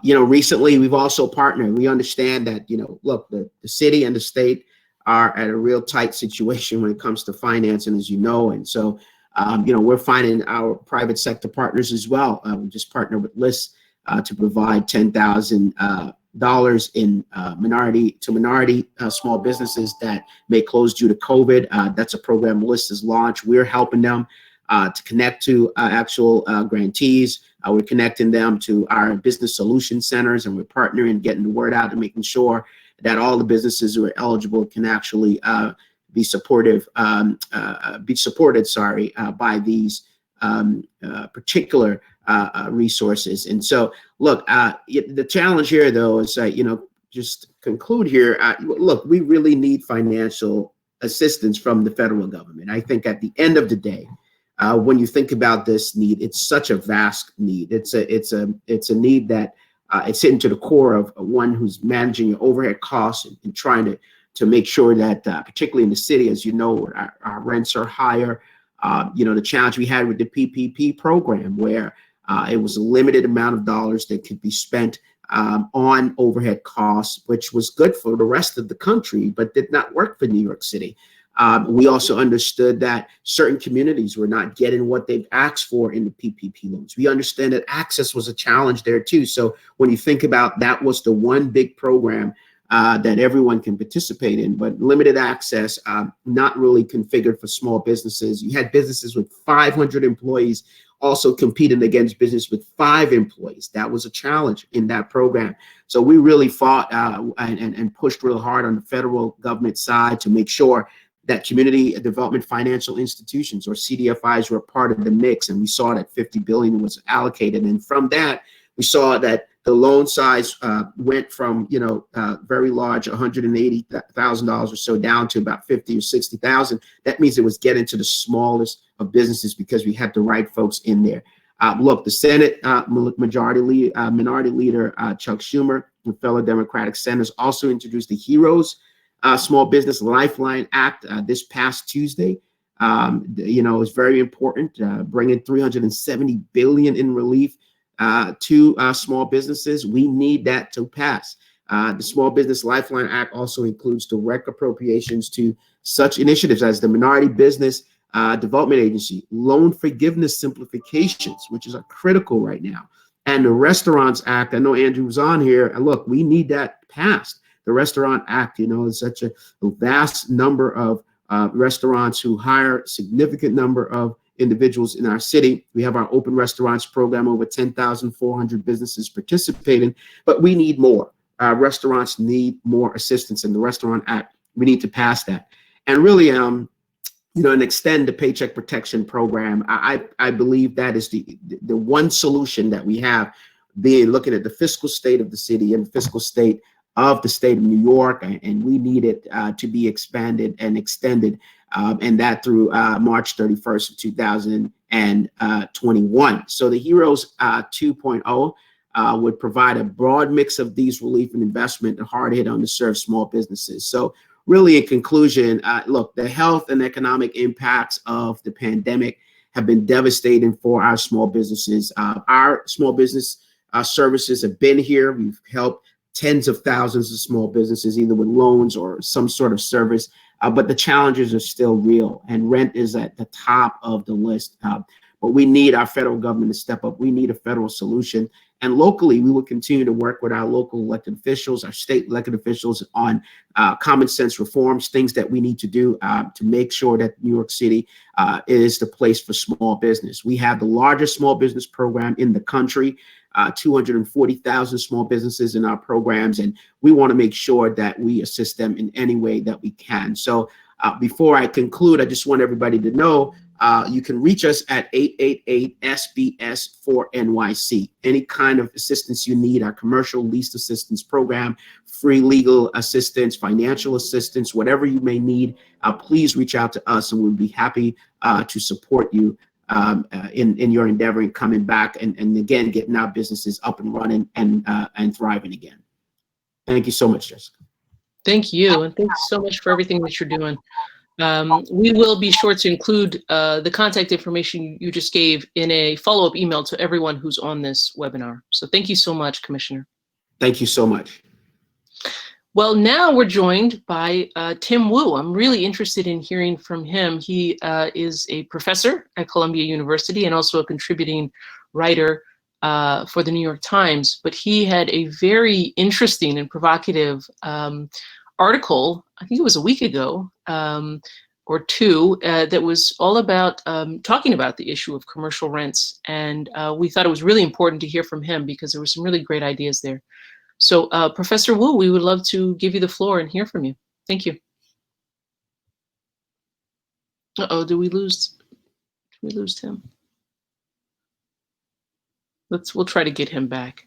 Recently we've also partnered. We understand that, look, the city and the state are at a real tight situation when it comes to financing, as you know, and so we're finding our private sector partners as well. We just partnered with LIST to provide $10,000 in minority small businesses that may close due to COVID. That's a program LIST has launched. We're helping them to connect to actual grantees. We're connecting them to our business solution centers, and we're partnering, getting the word out and making sure that all the businesses who are eligible can actually be supported by these particular resources. And so, look, the challenge here, though, is just conclude here. Look, we really need financial assistance from the federal government. I think at the end of the day, when you think about this need, it's such a vast need. It's a need that it's hitting to the core of one who's managing your overhead costs and trying to make sure that, particularly in the city, as you know, our rents are higher. The challenge we had with the PPP program, where it was a limited amount of dollars that could be spent on overhead costs, which was good for the rest of the country, but did not work for New York City. We also understood that certain communities were not getting what they've asked for in the PPP loans. We understand that access was a challenge there too. So when you think about that, was the one big program that everyone can participate in, but limited access, not really configured for small businesses. You had businesses with 500 employees also competing against business with 5 employees. That was a challenge in that program. So we really fought and pushed real hard on the federal government side to make sure that community development financial institutions, or CDFIs, were part of the mix. And we saw that $50 billion was allocated. And from that, we saw that the loan size went from, very large, $180,000 or so, down to about 50 or 60,000. That means it was getting to the smallest of businesses because we had the right folks in there. Look, the Senate minority leader Chuck Schumer and fellow Democratic senators also introduced the HEROES Small Business Lifeline Act this past Tuesday. It's very important, bringing $370 billion in relief to small businesses. We need that to pass. The Small Business Lifeline Act also includes direct appropriations to such initiatives as the Minority Business Development Agency, loan forgiveness simplifications, which is critical right now, and the Restaurants Act. I know Andrew was on here. Look, we need that passed. The Restaurant Act, is such a vast number of restaurants who hire a significant number of individuals in our city. We have our open restaurants program, over 10,400 businesses participating, but we need more. Restaurants need more assistance in the Restaurant Act. We need to pass that. And really, and extend the Paycheck Protection Program. I believe that is the one solution that we have, being looking at the fiscal state of the city and the fiscal state of the state of New York, and we need it to be expanded and extended, and that through March 31st of 2021. So the HEROES 2.0 would provide a broad mix of these relief and investment to hard hit underserved small businesses. So really, in conclusion, look, the health and economic impacts of the pandemic have been devastating for our small businesses. Our small business services have been here. We've helped tens of thousands of small businesses, either with loans or some sort of service, but the challenges are still real, and rent is at the top of the list. But we need our federal government to step up. We need a federal solution. And locally, we will continue to work with our local elected officials, our state elected officials, on common sense reforms, things that we need to do to make sure that New York City is the place for small business. We have the largest small business program in the country, 240,000 small businesses in our programs, and we want to make sure that we assist them in any way that we can. So before I conclude, I just want everybody to know you can reach us at 888-SBS-4NYC. Any kind of assistance you need, our commercial lease assistance program, free legal assistance, financial assistance, whatever you may need, please reach out to us, and we'll be happy to support you in your endeavor in coming back and again getting our businesses up and running and thriving again. Thank you so much, Jessica. Thank you, and thanks so much for everything that you're doing. We will be sure to include the contact information you just gave in a follow-up email to everyone who's on this webinar. So thank you so much, Commissioner. Thank you so much. Well, now we're joined by Tim Wu. I'm really interested in hearing from him. He is a professor at Columbia University and also a contributing writer for the New York Times. But he had a very interesting and provocative article, I think it was a week ago or two, that was all about talking about the issue of commercial rents. And we thought it was really important to hear from him because there were some really great ideas there. So Professor Wu, we would love to give you the floor and hear from you. Thank you. Uh-oh, did we lose Tim? We'll try to get him back.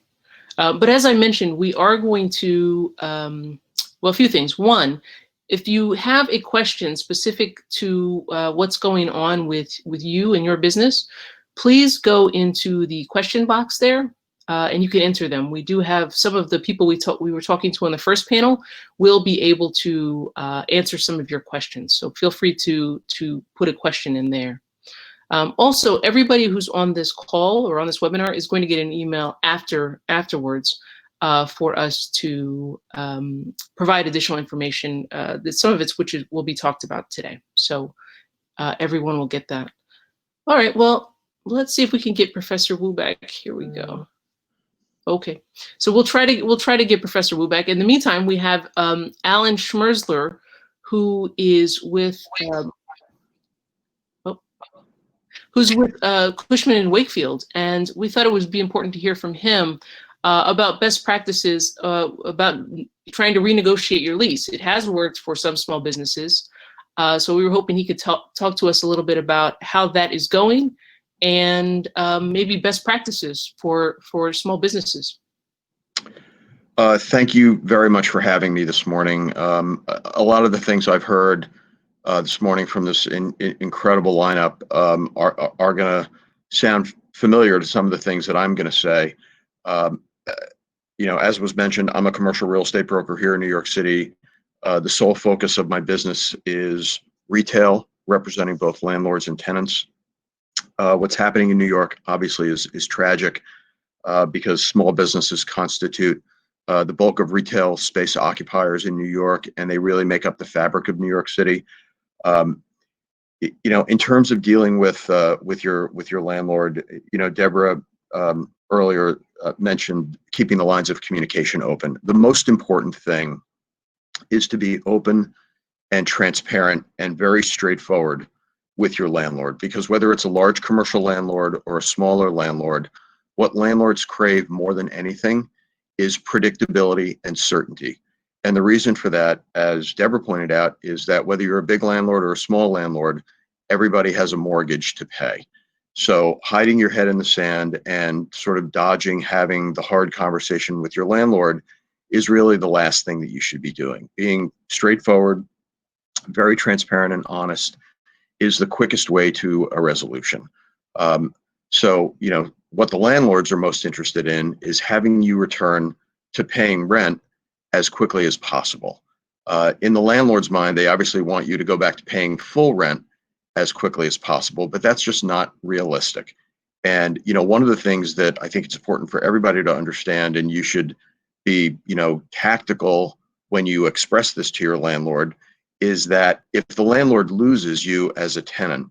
But as I mentioned, we are going to, well, a few things. One, if you have a question specific to what's going on with you and your business, please go into the question box there. And you can enter them. We do have some of the people we were talking to on the first panel will be able to answer some of your questions. So feel free to put a question in there. Also, everybody who's on this call or on this webinar is going to get an email afterwards for us to provide additional information. Some of it's which will be talked about today. So everyone will get that. All right, well, let's see if we can get Professor Wu back. Here we go. Okay, so we'll try to get Professor Wu back. In the meantime, we have Alan Schmerzler, who is with who's with Cushman and Wakefield, and we thought it would be important to hear from him about best practices about trying to renegotiate your lease. It has worked for some small businesses, so we were hoping he could talk to us a little bit about how that is going, and maybe best practices for small businesses. Thank you very much for having me this morning. A lot of the things I've heard this morning from this incredible lineup are going to sound familiar to some of the things that I'm going to say. As was mentioned, I'm a commercial real estate broker here in New York City. The sole focus of my business is retail, representing both landlords and tenants. What's happening in New York obviously is tragic because small businesses constitute the bulk of retail space occupiers in New York, and they really make up the fabric of New York City. In terms of dealing with your landlord, Deborah earlier mentioned keeping the lines of communication open. The most important thing is to be open and transparent and very straightforward with your landlord, because whether it's a large commercial landlord or a smaller landlord, what landlords crave more than anything is predictability and certainty. And the reason for that, as Deborah pointed out, is that whether you're a big landlord or a small landlord, everybody has a mortgage to pay. So hiding your head in the sand and sort of dodging having the hard conversation with your landlord is really the last thing that you should be doing. Being straightforward, very transparent and honest is the quickest way to a resolution. What the landlords are most interested in is having you return to paying rent as quickly as possible. In the landlord's mind, they obviously want you to go back to paying full rent as quickly as possible, but that's just not realistic. And, one of the things that I think it's important for everybody to understand, and you should be, tactical when you express this to your landlord, is that if the landlord loses you as a tenant,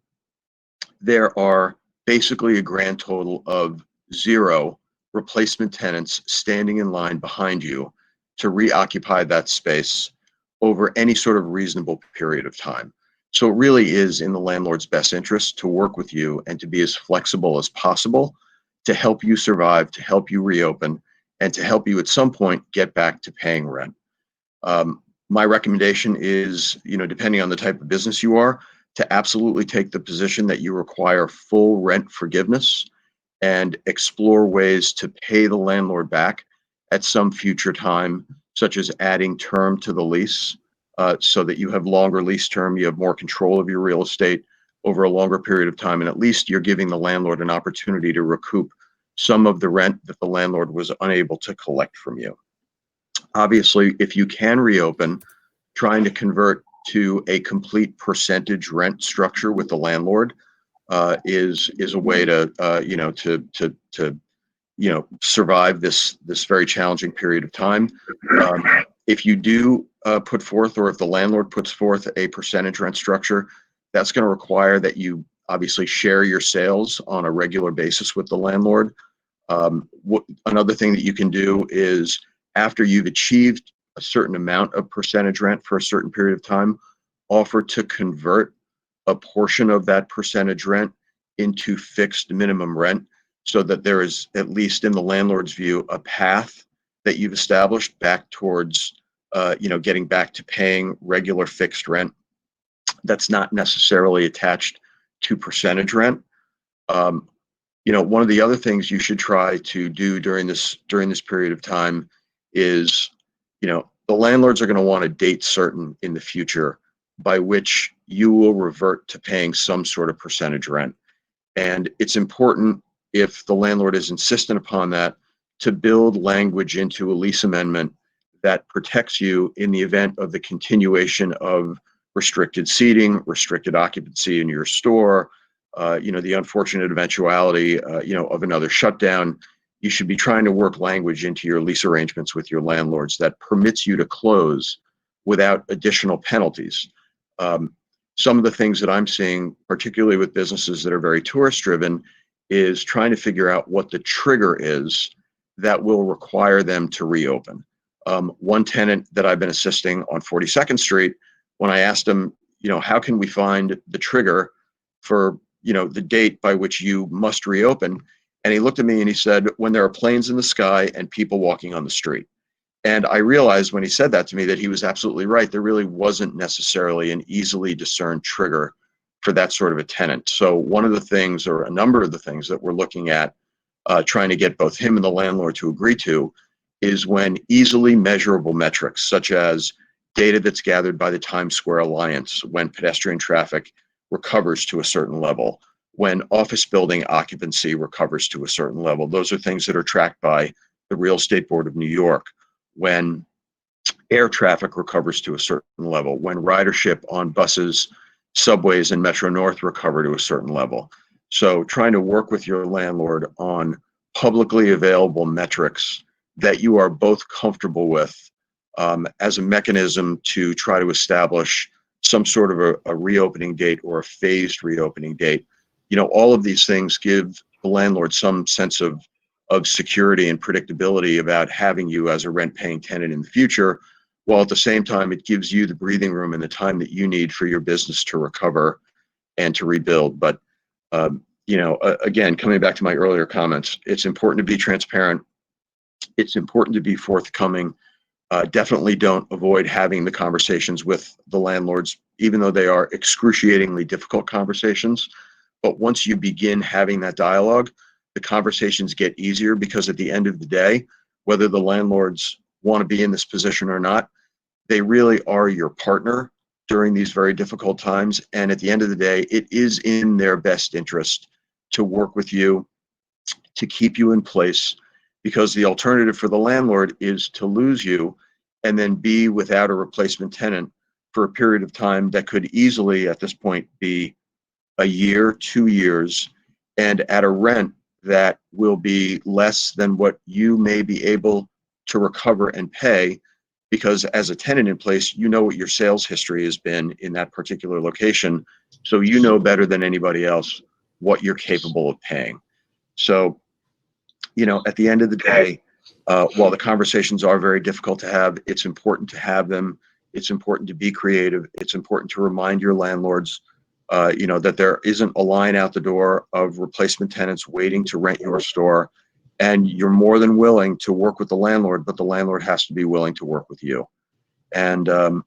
there are basically a grand total of 0 replacement tenants standing in line behind you to reoccupy that space over any sort of reasonable period of time. So it really is in the landlord's best interest to work with you and to be as flexible as possible to help you survive, to help you reopen, and to help you at some point get back to paying rent. My recommendation is, depending on the type of business you are, to absolutely take the position that you require full rent forgiveness and explore ways to pay the landlord back at some future time, such as adding term to the lease so that you have longer lease term, you have more control of your real estate over a longer period of time, and at least you're giving the landlord an opportunity to recoup some of the rent that the landlord was unable to collect from you. Obviously, if you can reopen, trying to convert to a complete percentage rent structure with the landlord is a way to survive this very challenging period of time. If you do put forth, or if the landlord puts forth a percentage rent structure, that's going to require that you obviously share your sales on a regular basis with the landlord. Another thing that you can do is, after you've achieved a certain amount of percentage rent for a certain period of time, offer to convert a portion of that percentage rent into fixed minimum rent, so that there is, at least in the landlord's view, a path that you've established back towards getting back to paying regular fixed rent that's not necessarily attached to percentage rent. One of the other things you should try to do during this period of time is, the landlords are going to want a date certain in the future by which you will revert to paying some sort of percentage rent. And it's important, if the landlord is insistent upon that, to build language into a lease amendment that protects you in the event of the continuation of restricted seating, restricted occupancy in your store, the unfortunate eventuality, of another shutdown. You should be trying to work language into your lease arrangements with your landlords that permits you to close without additional penalties. Some of the things that I'm seeing, particularly with businesses that are very tourist driven, is trying to figure out what the trigger is that will require them to reopen. One tenant that I've been assisting on 42nd Street, when I asked him, how can we find the trigger for, the date by which you must reopen? And he looked at me and he said, when there are planes in the sky and people walking on the street. And I realized when he said that to me that he was absolutely right. There really wasn't necessarily an easily discerned trigger for that sort of a tenant. So one of the things, or a number of the things that we're looking at, trying to get both him and the landlord to agree to, is when easily measurable metrics, such as data that's gathered by the Times Square Alliance, when pedestrian traffic recovers to a certain level, when office building occupancy recovers to a certain level. Those are things that are tracked by the Real Estate Board of New York. When air traffic recovers to a certain level, when ridership on buses, subways, and Metro North recover to a certain level. So trying to work with your landlord on publicly available metrics that you are both comfortable with as a mechanism to try to establish some sort of a reopening date or a phased reopening date. All of these things give the landlord some sense of security and predictability about having you as a rent-paying tenant in the future, while at the same time it gives you the breathing room and the time that you need for your business to recover and to rebuild. But again, coming back to my earlier comments, it's important to be transparent. It's important to be forthcoming. Definitely don't avoid having the conversations with the landlords, even though they are excruciatingly difficult conversations. But once you begin having that dialogue, the conversations get easier, because at the end of the day, whether the landlords want to be in this position or not, they really are your partner during these very difficult times. And at the end of the day, it is in their best interest to work with you, to keep you in place, because the alternative for the landlord is to lose you and then be without a replacement tenant for a period of time that could easily, at this point, be a year, 2 years, and at a rent that will be less than what you may be able to recover and pay, because as a tenant in place, you know what your sales history has been in that particular location. So you know better than anybody else what you're capable of paying. So, at the end of the day, while the conversations are very difficult to have, it's important to have them. It's important to be creative. It's important to remind your landlords, that there isn't a line out the door of replacement tenants waiting to rent your store. And you're more than willing to work with the landlord, but the landlord has to be willing to work with you. And, other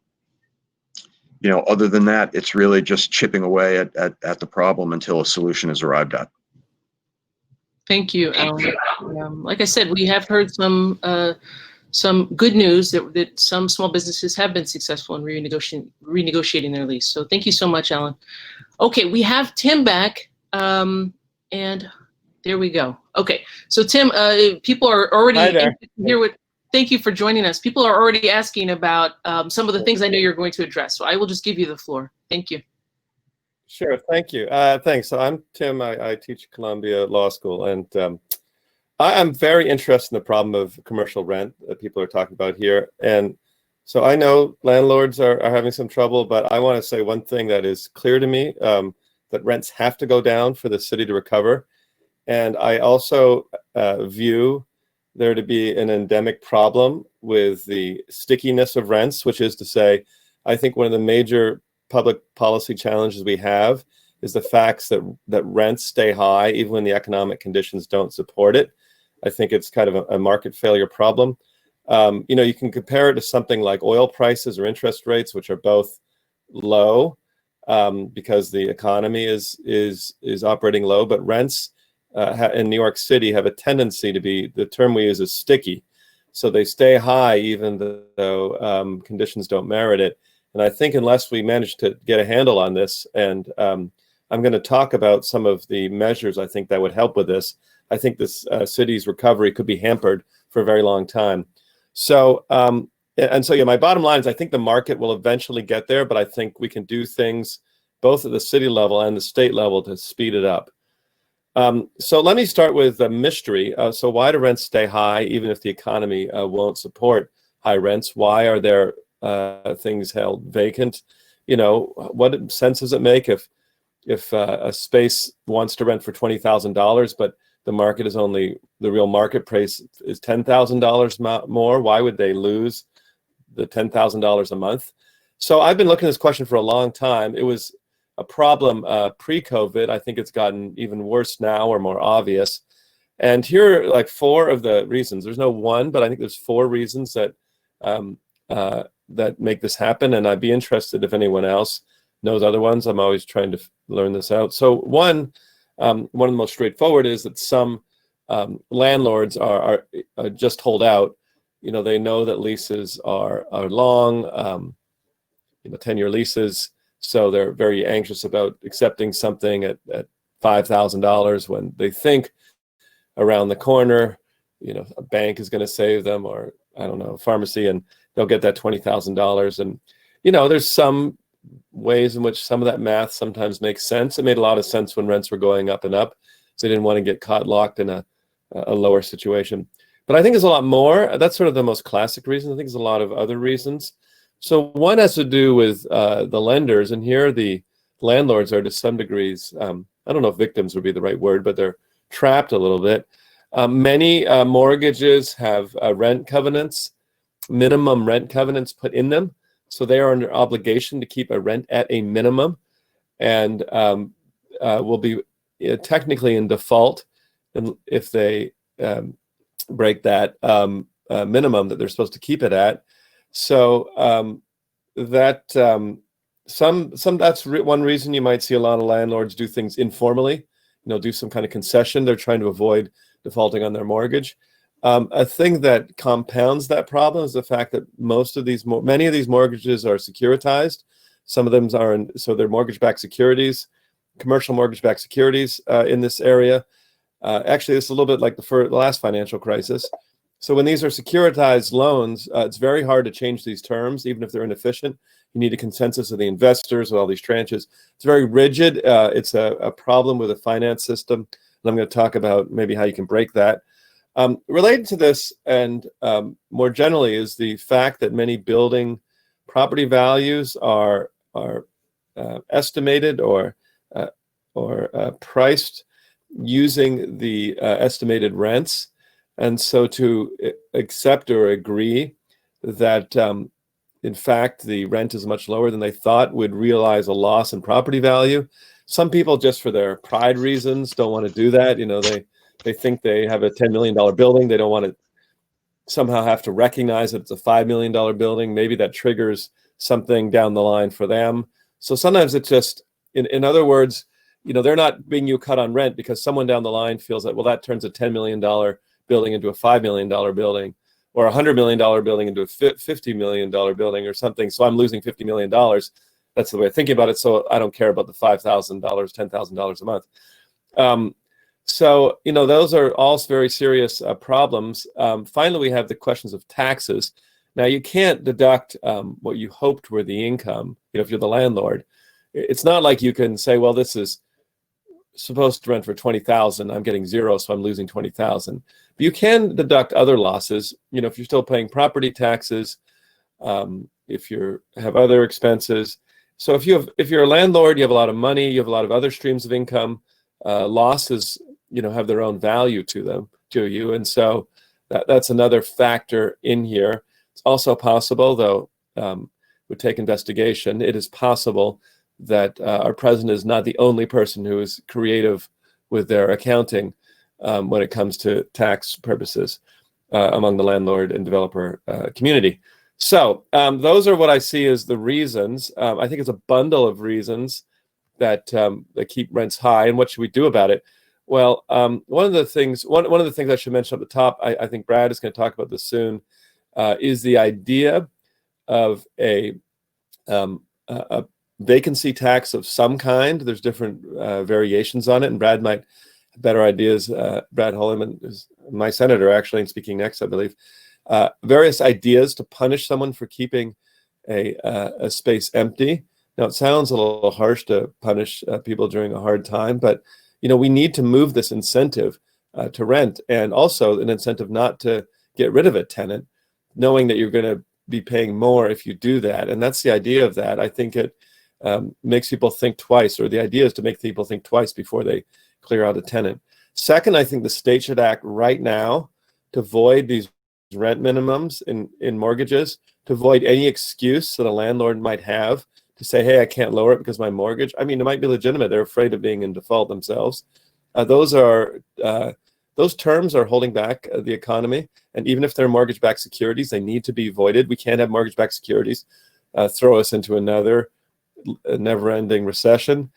than that, it's really just chipping away at the problem until a solution is arrived at. Thank you, Alan. Like I said, we have heard some good news that some small businesses have been successful in renegotiating their lease. So thank you so much, Alan. Okay, we have Tim back, and there we go. Okay, so Tim, people are already here with. Thank you for joining us. People are already asking about some of the things I know you're going to address. So I will just give you the floor. Thank you. Sure, thank you. Thanks. So I'm Tim. I teach at Columbia Law School, and I'm very interested in the problem of commercial rent that people are talking about here. And so I know landlords are having some trouble, but I want to say one thing that is clear to me, that rents have to go down for the city to recover. And I also view there to be an endemic problem with the stickiness of rents, which is to say, I think one of the major public policy challenges we have is the facts that rents stay high even when the economic conditions don't support it. I think it's kind of a market failure problem. You can compare it to something like oil prices or interest rates, which are both low because the economy is operating low, but rents in New York City have a tendency to be, the term we use is sticky. So they stay high even though conditions don't merit it. And I think unless we manage to get a handle on this, and I'm going to talk about some of the measures I think that would help with this, I think this city's recovery could be hampered for a very long time. So, my bottom line is I think the market will eventually get there, but I think we can do things both at the city level and the state level to speed it up. So let me start with the mystery. So why do rents stay high even if the economy won't support high rents? Why are there things held vacant? What sense does it make if a space wants to rent for $20,000, but the market is only, the real market price is $10,000 more. Why would they lose the $10,000 a month? So I've been looking at this question for a long time. It was a problem pre-COVID. I think it's gotten even worse now or more obvious. And here are like 4 of the reasons. There's no one, but I think there's 4 reasons that that make this happen. And I'd be interested if anyone else knows other ones. I'm always trying to learn this out. So one of the most straightforward is that some landlords are just hold out. You know, they know that leases are long, 10-year leases. So they're very anxious about accepting something at $5,000 when they think around the corner, a bank is going to save them, or I don't know, a pharmacy, and they'll get that $20,000. And, there's some ways in which some of that math sometimes makes sense. It made a lot of sense when rents were going up and up. So they didn't want to get caught locked in a lower situation. But I think there's a lot more. That's sort of the most classic reason. I think there's a lot of other reasons. So one has to do with the lenders, and here the landlords are to some degrees, I don't know if victims would be the right word, but they're trapped a little bit. Many mortgages have rent covenants, minimum rent covenants put in them. So they are under obligation to keep a rent at a minimum, and will be technically in default if they break that minimum that they're supposed to keep it at. So that's one reason you might see a lot of landlords do things informally, do some kind of concession. They're trying to avoid defaulting on their mortgage. A thing that compounds that problem is the fact that many of these mortgages are securitized. Some of them are so they're mortgage-backed securities, commercial mortgage-backed securities in this area. Actually, it's a little bit like the last financial crisis. So when these are securitized loans, it's very hard to change these terms, even if they're inefficient. You need a consensus of the investors with all these tranches. It's very rigid. It's a problem with the finance system. And I'm going to talk about maybe how you can break that. Related to this, and more generally, is the fact that many building property values are estimated or priced using the estimated rents. And so to accept or agree that, in fact, the rent is much lower than they thought would realize a loss in property value. Some people, just for their pride reasons, don't want to do that. They think they have a $10 million building. They don't want to somehow have to recognize that it's a $5 million building. Maybe that triggers something down the line for them. So sometimes it's just, in other words, they're not being cut on rent because someone down the line feels that, well, that turns a $10 million building into a $5 million building, or a $100 million building into a $50 million building or something. So I'm losing $50 million. That's the way of thinking about it. So I don't care about the $5,000, $10,000 a month. So, those are all very serious problems. Finally, we have the questions of taxes. Now, you can't deduct what you hoped were the income, if you're the landlord. It's not like you can say, well, this is supposed to rent for $20,000. I'm getting zero, so I'm losing $20,000. But you can deduct other losses. If you're still paying property taxes, if you have other expenses. So if you're a landlord, you have a lot of money, you have a lot of other streams of income. Losses, have their own value to you, and so that's another factor in here. It's also possible, though, would take investigation. It is possible that our president is not the only person who is creative with their accounting when it comes to tax purposes among the landlord and developer community. So those are what I see as the reasons. I think it's a bundle of reasons that keep rents high. And what should we do about it? Well, one of the things I should mention at the top, I think Brad is going to talk about this soon, is the idea of a vacancy tax of some kind. There's different variations on it, and Brad might have better ideas. Brad Hoylman is my senator, actually, and speaking next, I believe. Various ideas to punish someone for keeping a space empty. Now, it sounds a little harsh to punish people during a hard time, but we need to move this incentive to rent, and also an incentive not to get rid of a tenant, knowing that you're going to be paying more if you do that. And that's the idea of that. I think it makes people think twice, or the idea is to make people think twice before they clear out a tenant. Second, I think the state should act right now to void these rent minimums in mortgages, to avoid any excuse that a landlord might have to say, hey, I can't lower it because my mortgage. I mean, it might be legitimate. They're afraid of being in default themselves. Those terms are holding back the economy. And even if they're mortgage-backed securities, they need to be voided. We can't have mortgage-backed securities throw us into another never-ending recession.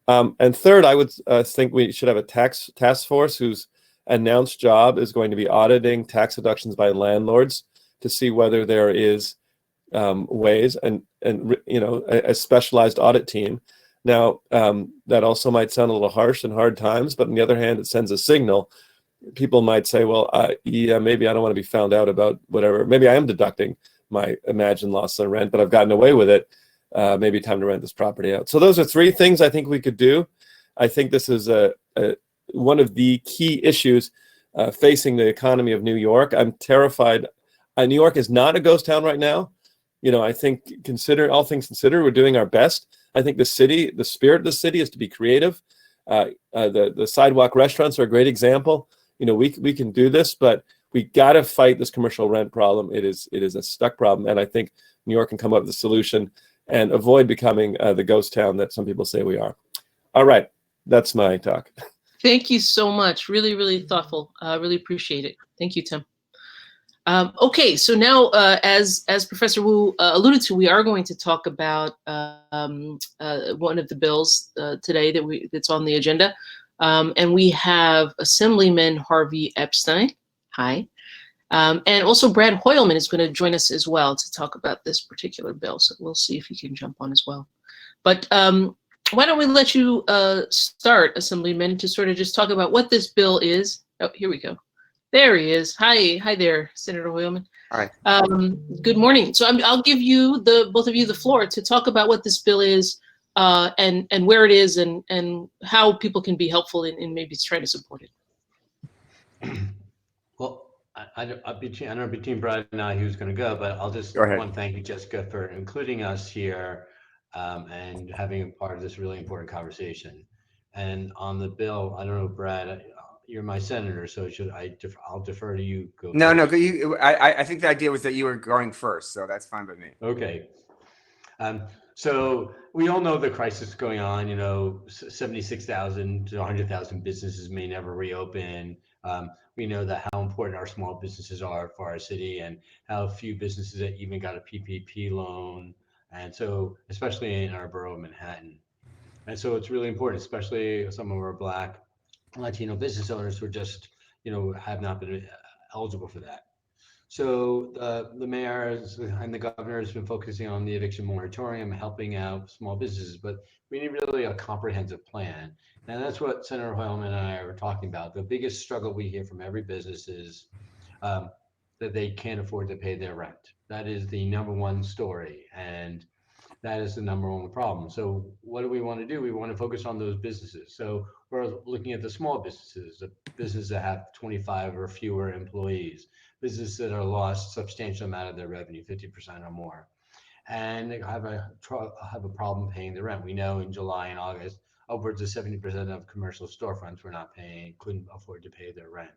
And third, I would think we should have a task force whose announced job is going to be auditing tax deductions by landlords to see whether there is ways, and a specialized audit team. Now, that also might sound a little harsh in hard times, but on the other hand, it sends a signal. People might say, well, yeah, maybe I don't want to be found out about whatever. Maybe I am deducting my imagined loss on rent, but I've gotten away with it. Maybe time to rent this property out. So those are three things I think we could do. I think this is one of the key issues facing the economy of New York. I'm terrified. New York is not a ghost town right now. I think all things considered, we're doing our best. I think the spirit of the city is to be creative. The sidewalk restaurants are a great example. We can do this, but we got to fight this commercial rent problem. It is a stuck problem, and I think New York can come up with a solution and avoid becoming the ghost town that some people say we are. All right, that's my talk. Thank you so much. Really, really thoughtful. Really appreciate it. Thank you, Tim. Okay, so now, as Professor Wu alluded to, we are going to talk about one of the bills today that's on the agenda, and we have Assemblyman Harvey Epstein. Hi. And also Brad Hoylman is going to join us as well to talk about this particular bill. So we'll see if he can jump on as well. But why don't we let you start, Assemblyman, to sort of just talk about what this bill is. Oh, here we go. There he is. Hi there, Senator Hoylman. Hi. Good morning. So I'll give you both of you the floor to talk about what this bill is and where it is and how people can be helpful in maybe trying to support it. Well, I don't know between Brad and I who's going to go, but I'll just Go ahead. want to thank you, Jessica, for including us here and having a part of this really important conversation. And on the bill, I don't know, Brad, you're my senator, so I'll defer to you. No, I think the idea was that you were going first, so that's fine with me. Okay. So we all know the crisis going on. 76,000 to 100,000 businesses may never reopen. We know that how important our small businesses are for our city and how few businesses that even got a PPP loan. And so, especially in our borough of Manhattan. And so it's really important, especially some of our Black, Latino business owners who are just, have not been eligible for that. So the mayor and the governor has been focusing on the eviction moratorium, helping out small businesses, but we need really a comprehensive plan. And that's what Senator Hoylman and I are talking about. The biggest struggle we hear from every business is that they can't afford to pay their rent. That is the number one story. And that is the number one problem. So what do we want to do? We want to focus on those businesses. So we're looking at the small businesses, the businesses that have 25 or fewer employees, businesses that are lost substantial amount of their revenue, 50% or more, and they have a problem paying the rent. We know in July and August, upwards of 70% of commercial storefronts couldn't afford to pay their rent.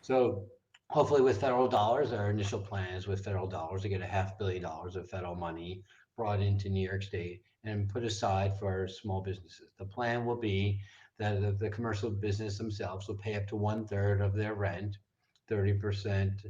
So hopefully with federal dollars, our initial plan is with federal dollars to get $500 million of federal money brought into New York State and put aside for small businesses. The plan will be that the commercial business themselves will pay up to 1/3 of their rent, 30%,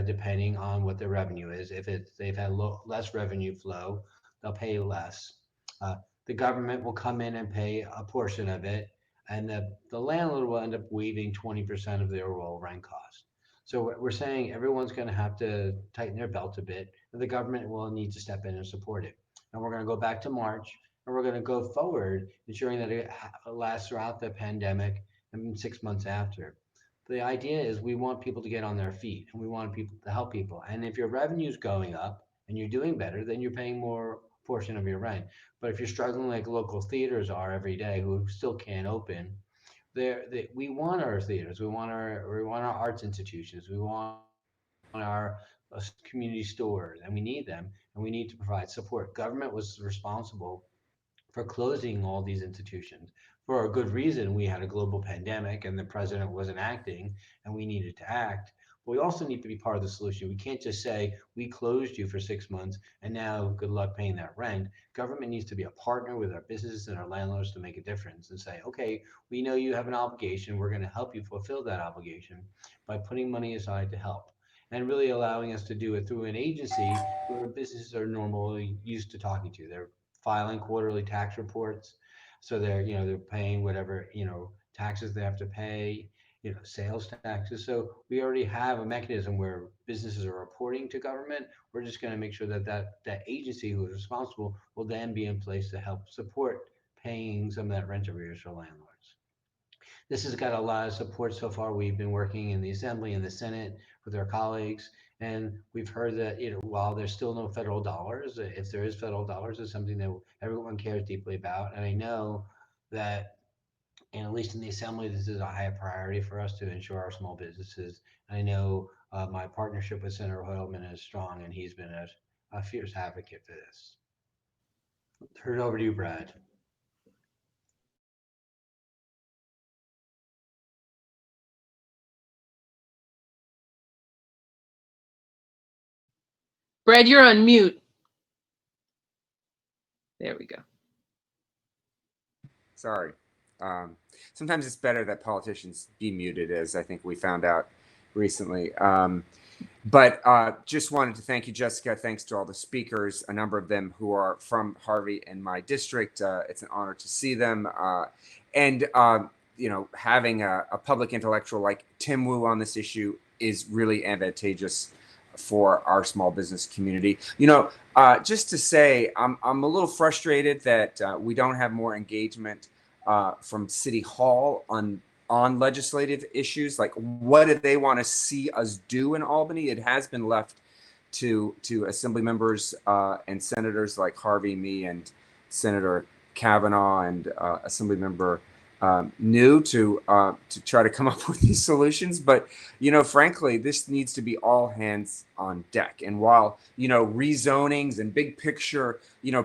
depending on what their revenue is. If they've had less revenue flow, they'll pay less. The government will come in and pay a portion of it, and the landlord will end up waiving 20% of their overall rent cost. So we're saying everyone's going to have to tighten their belt a bit, and the government will need to step in and support it. And we're going to go back to March, and we're going to go forward, ensuring that it lasts throughout the pandemic and 6 months after. The idea is we want people to get on their feet, and we want people to help people. And if your revenue is going up and you're doing better, then you're paying more portion of your rent. But if you're struggling like local theaters are every day, who still can't open, we want our theaters, we want our arts institutions, we want our community stores, and we need them, and we need to provide support. Government was responsible for closing all these institutions, for a good reason. We had a global pandemic and the president wasn't acting and we needed to act. But we also need to be part of the solution. We can't just say, we closed you for 6 months and now good luck paying that rent. Government needs to be a partner with our businesses and our landlords to make a difference and say, okay, we know you have an obligation. We're going to help you fulfill that obligation by putting money aside to help, and really allowing us to do it through an agency where businesses are normally used to talking to. They're filing quarterly tax reports. So they're paying whatever, taxes they have to pay, sales taxes. So we already have a mechanism where businesses are reporting to government. We're just going to make sure that that agency who is responsible will then be in place to help support paying some of that rent arrears for landlords. This has got a lot of support so far. We've been working in the Assembly and the Senate with our colleagues, and we've heard that while there's still no federal dollars, if there is federal dollars, it's something that everyone cares deeply about. And I know that, and at least in the Assembly, this is a high priority for us to ensure our small businesses. I know my partnership with Senator Hoylman is strong, and he's been a fierce advocate for this. Turn it over to you, Brad. Brad, you're on mute. There we go. Sorry. Sometimes it's better that politicians be muted, as I think we found out recently. But just wanted to thank you, Jessica. Thanks to all the speakers, a number of them who are from Harvey and my district. It's an honor to see them. And having a public intellectual like Tim Wu on this issue is really advantageous for our small business community. Just to say, I'm a little frustrated that we don't have more engagement from City Hall on legislative issues. Like, what do they want to see us do in Albany? It has been left to Assembly members and senators like Harvey, me, and Senator Kavanaugh, and Assembly member New to try to come up with these solutions. But frankly, this needs to be all hands on deck. And while rezonings and big picture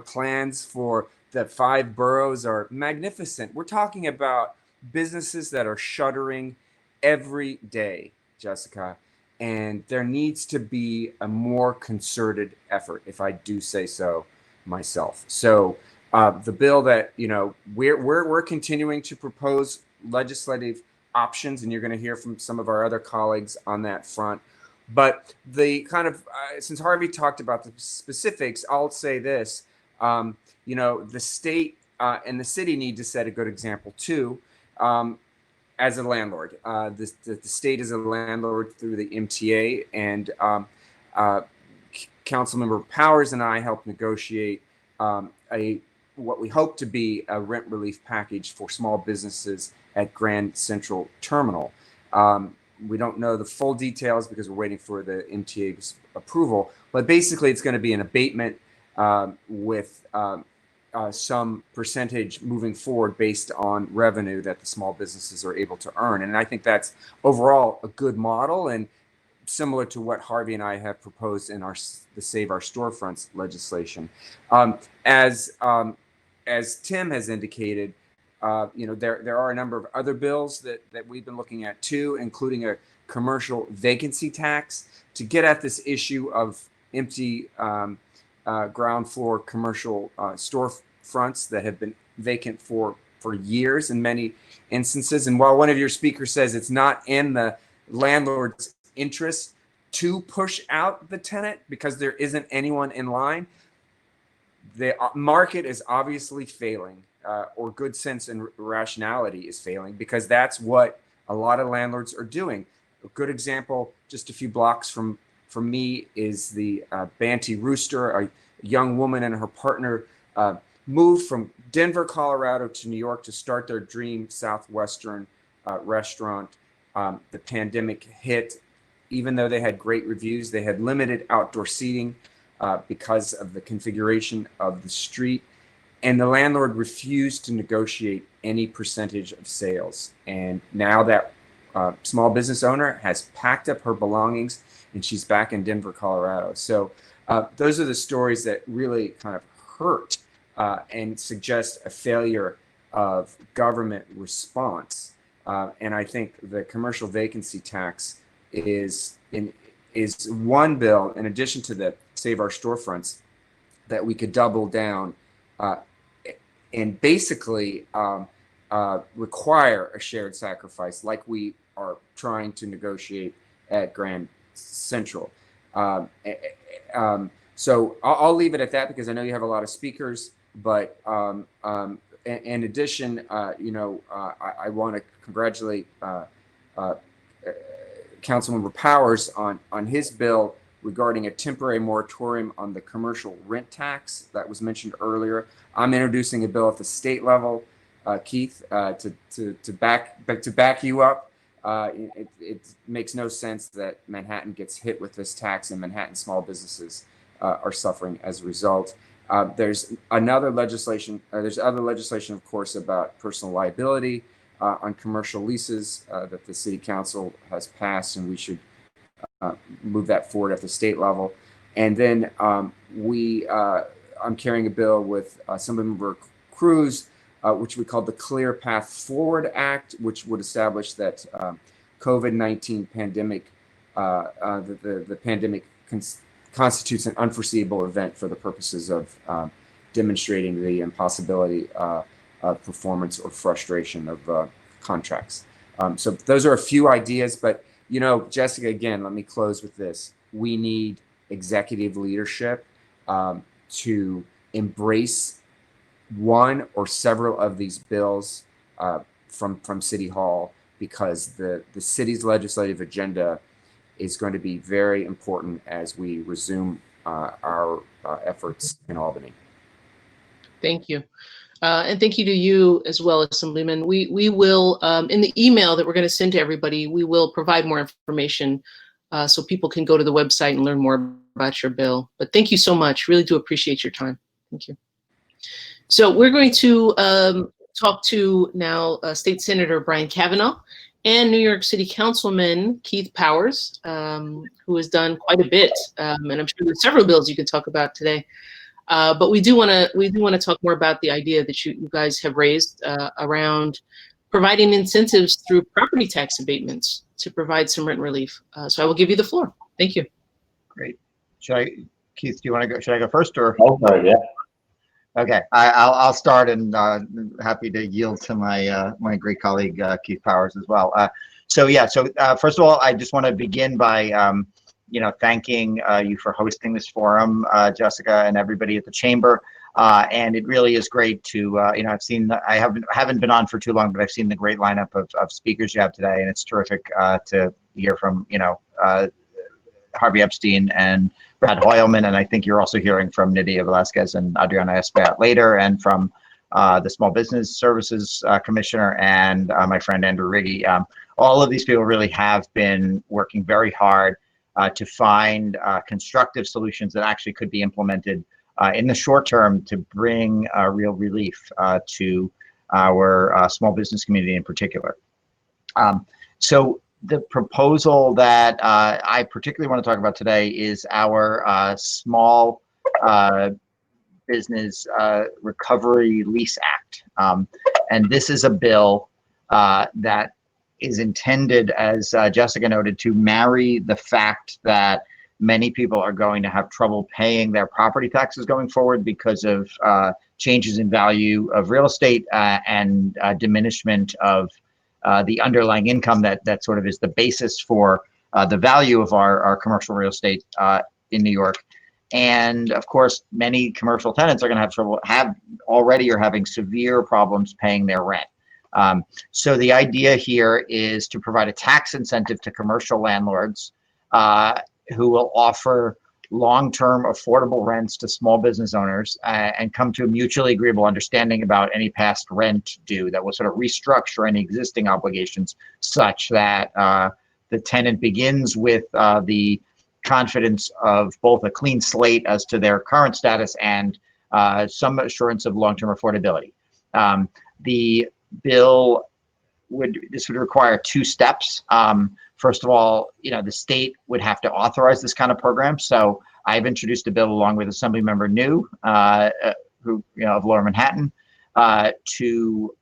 plans for the 5 boroughs are magnificent, we're talking about businesses that are shuttering every day, Jessica, and there needs to be a more concerted effort, if I do say so myself. So the bill that we're continuing to propose legislative options, and you're going to hear from some of our other colleagues on that front. But the kind of since Harvey talked about the specifics, I'll say this: the state and the city need to set a good example too. As a landlord, the state is a landlord through the MTA, and Councilmember Powers and I helped negotiate what we hope to be a rent relief package for small businesses at Grand Central Terminal. We don't know the full details because we're waiting for the MTA's approval, but basically it's going to be an abatement with some percentage moving forward based on revenue that the small businesses are able to earn. And I think that's overall a good model and similar to what Harvey and I have proposed in the Save Our Storefronts legislation. As Tim has indicated, there are a number of other bills that we've been looking at too, including a commercial vacancy tax to get at this issue of empty ground floor commercial storefronts that have been vacant for years in many instances. And while one of your speakers says it's not in the landlord's interest to push out the tenant because there isn't anyone in line, the market is obviously failing, or good sense and rationality is failing, because that's what a lot of landlords are doing. A good example, just a few blocks from me, is the Banty Rooster. A young woman and her partner moved from Denver, Colorado to New York to start their dream Southwestern restaurant. The pandemic hit. Even though they had great reviews, they had limited outdoor seating because of the configuration of the street. And the landlord refused to negotiate any percentage of sales. And now that small business owner has packed up her belongings and she's back in Denver, Colorado. So those are the stories that really kind of hurt and suggest a failure of government response. And I think the commercial vacancy tax is one bill, in addition to the Save Our Storefronts, that we could double down and basically require a shared sacrifice like we are trying to negotiate at Grand Central. So I'll leave it at that because I know you have a lot of speakers, but in addition, I want to congratulate Councilmember Powers on his bill regarding a temporary moratorium on the commercial rent tax that was mentioned earlier. I'm introducing a bill at the state level, Keith, to back you up. It makes no sense that Manhattan gets hit with this tax and Manhattan small businesses are suffering as a result. There's other legislation, of course, about personal liability on commercial leases that the city council has passed, and we should move that forward at the state level. And then I'm carrying a bill with Assemblymember Cruz, which we call the Clear Path Forward Act, which would establish that COVID-19 pandemic, the pandemic constitutes an unforeseeable event for the purposes of demonstrating the impossibility of performance or frustration of contracts. So those are a few ideas, but Jessica, again, let me close with this. We need executive leadership to embrace one or several of these bills from City Hall, because the city's legislative agenda is going to be very important as we resume our efforts in Albany. Thank you. And thank you to you as well, Assemblyman. We will, in the email that we're going to send to everybody, we will provide more information so people can go to the website and learn more about your bill. But thank you so much. Really do appreciate your time. Thank you. So we're going to talk to now State Senator Brian Cavanaugh and New York City Councilman Keith Powers, who has done quite a bit. And I'm sure there's several bills you can talk about today. But we do want to talk more about the idea that you guys have raised around providing incentives through property tax abatements to provide some rent relief. So I will give you the floor. Thank you. Great. Keith, do you want to go? Should I go first or? I'll start, yeah. Okay, I'll start, and happy to yield to my great colleague Keith Powers as well. So first of all, I just want to begin by thanking you for hosting this forum, Jessica, and everybody at the chamber. And it really is great to I haven't been on for too long, but I've seen the great lineup of speakers you have today, and it's terrific to hear from Harvey Epstein and Brad Hoylman, and I think you're also hearing from Nydia Velasquez and Adriana Espaillat later, and from the Small Business Services Commissioner and my friend Andrew Riggi. All of these people really have been working very hard to find constructive solutions that actually could be implemented in the short term to bring real relief to our small business community in particular. So the proposal that I particularly want to talk about today is our Small Business Recovery Lease Act. And this is a bill that is intended, as Jessica noted, to marry the fact that many people are going to have trouble paying their property taxes going forward because of changes in value of real estate and diminishment of the underlying income that sort of is the basis for the value of our commercial real estate in New York. And of course, many commercial tenants are going to have trouble, already are having severe problems paying their rent. So the idea here is to provide a tax incentive to commercial landlords who will offer long-term affordable rents to small business owners and come to a mutually agreeable understanding about any past rent due that will sort of restructure any existing obligations such that the tenant begins with the confidence of both a clean slate as to their current status and some assurance of long-term affordability. The bill would require two steps. First of all, the state would have to authorize this kind of program. So I've introduced a bill along with Assemblymember New, of Lower Manhattan, to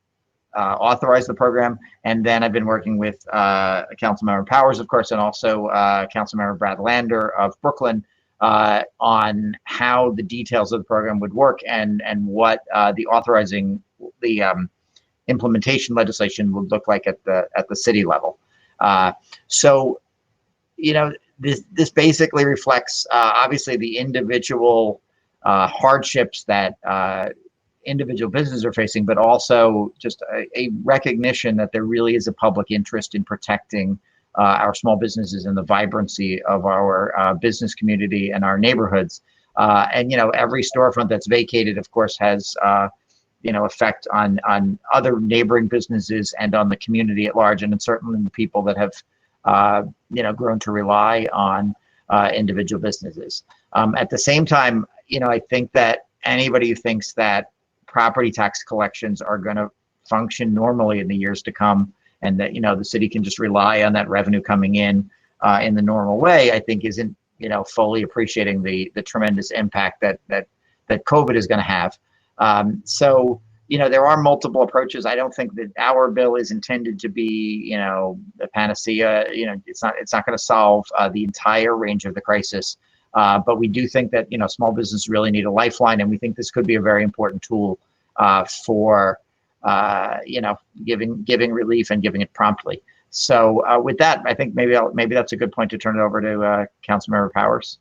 authorize the program. And then I've been working with Councilmember Powers, of course, and also Councilmember Brad Lander of Brooklyn on how the details of the program would work and what the authorizing, the implementation legislation would look like at the city level. So, you know, this basically reflects obviously the individual hardships that individual businesses are facing, but also just a recognition that there really is a public interest in protecting our small businesses and the vibrancy of our business community and our neighborhoods. And, you know, every storefront that's vacated, of course, has, you know, effect on other neighboring businesses and on the community at large, and certainly the people that have, you know, grown to rely on individual businesses. At the same time, you know, I think that anybody who thinks that property tax collections are going to function normally in the years to come, and that, you know, the city can just rely on that revenue coming in the normal way, I think isn't, you know, fully appreciating the tremendous impact that COVID is going to have. So, you know, there are multiple approaches. I don't think that our bill is intended to be, you know, the panacea. You know, it's not going to solve the entire range of the crisis. But we do think that, you know, small businesses really need a lifeline, and we think this could be a very important tool for, you know, giving relief and giving it promptly. So with that, I think maybe that's a good point to turn it over to Councilmember Powers.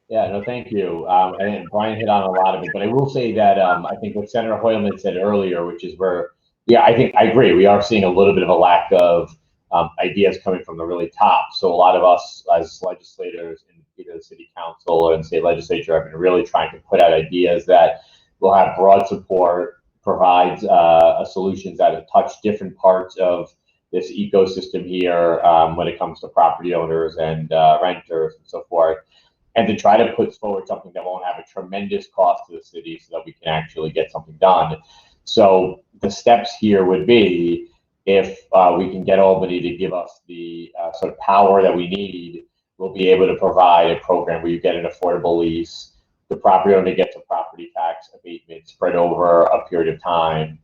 Yeah, no, thank you. And Brian hit on a lot of it, but I will say that I think what Senator Hoylman said earlier, which is where, yeah, I think I agree. We are seeing a little bit of a lack of ideas coming from the really top. So a lot of us as legislators in either the city council or in state legislature have been really trying to put out ideas that will have broad support, provides solutions that touch different parts of this ecosystem here when it comes to property owners and renters and so forth, and to try to put forward something that won't have a tremendous cost to the city so that we can actually get something done. So the steps here would be, if we can get Albany to give us the sort of power that we need, we'll be able to provide a program where you get an affordable lease, the property owner gets a property tax abatement spread over a period of time,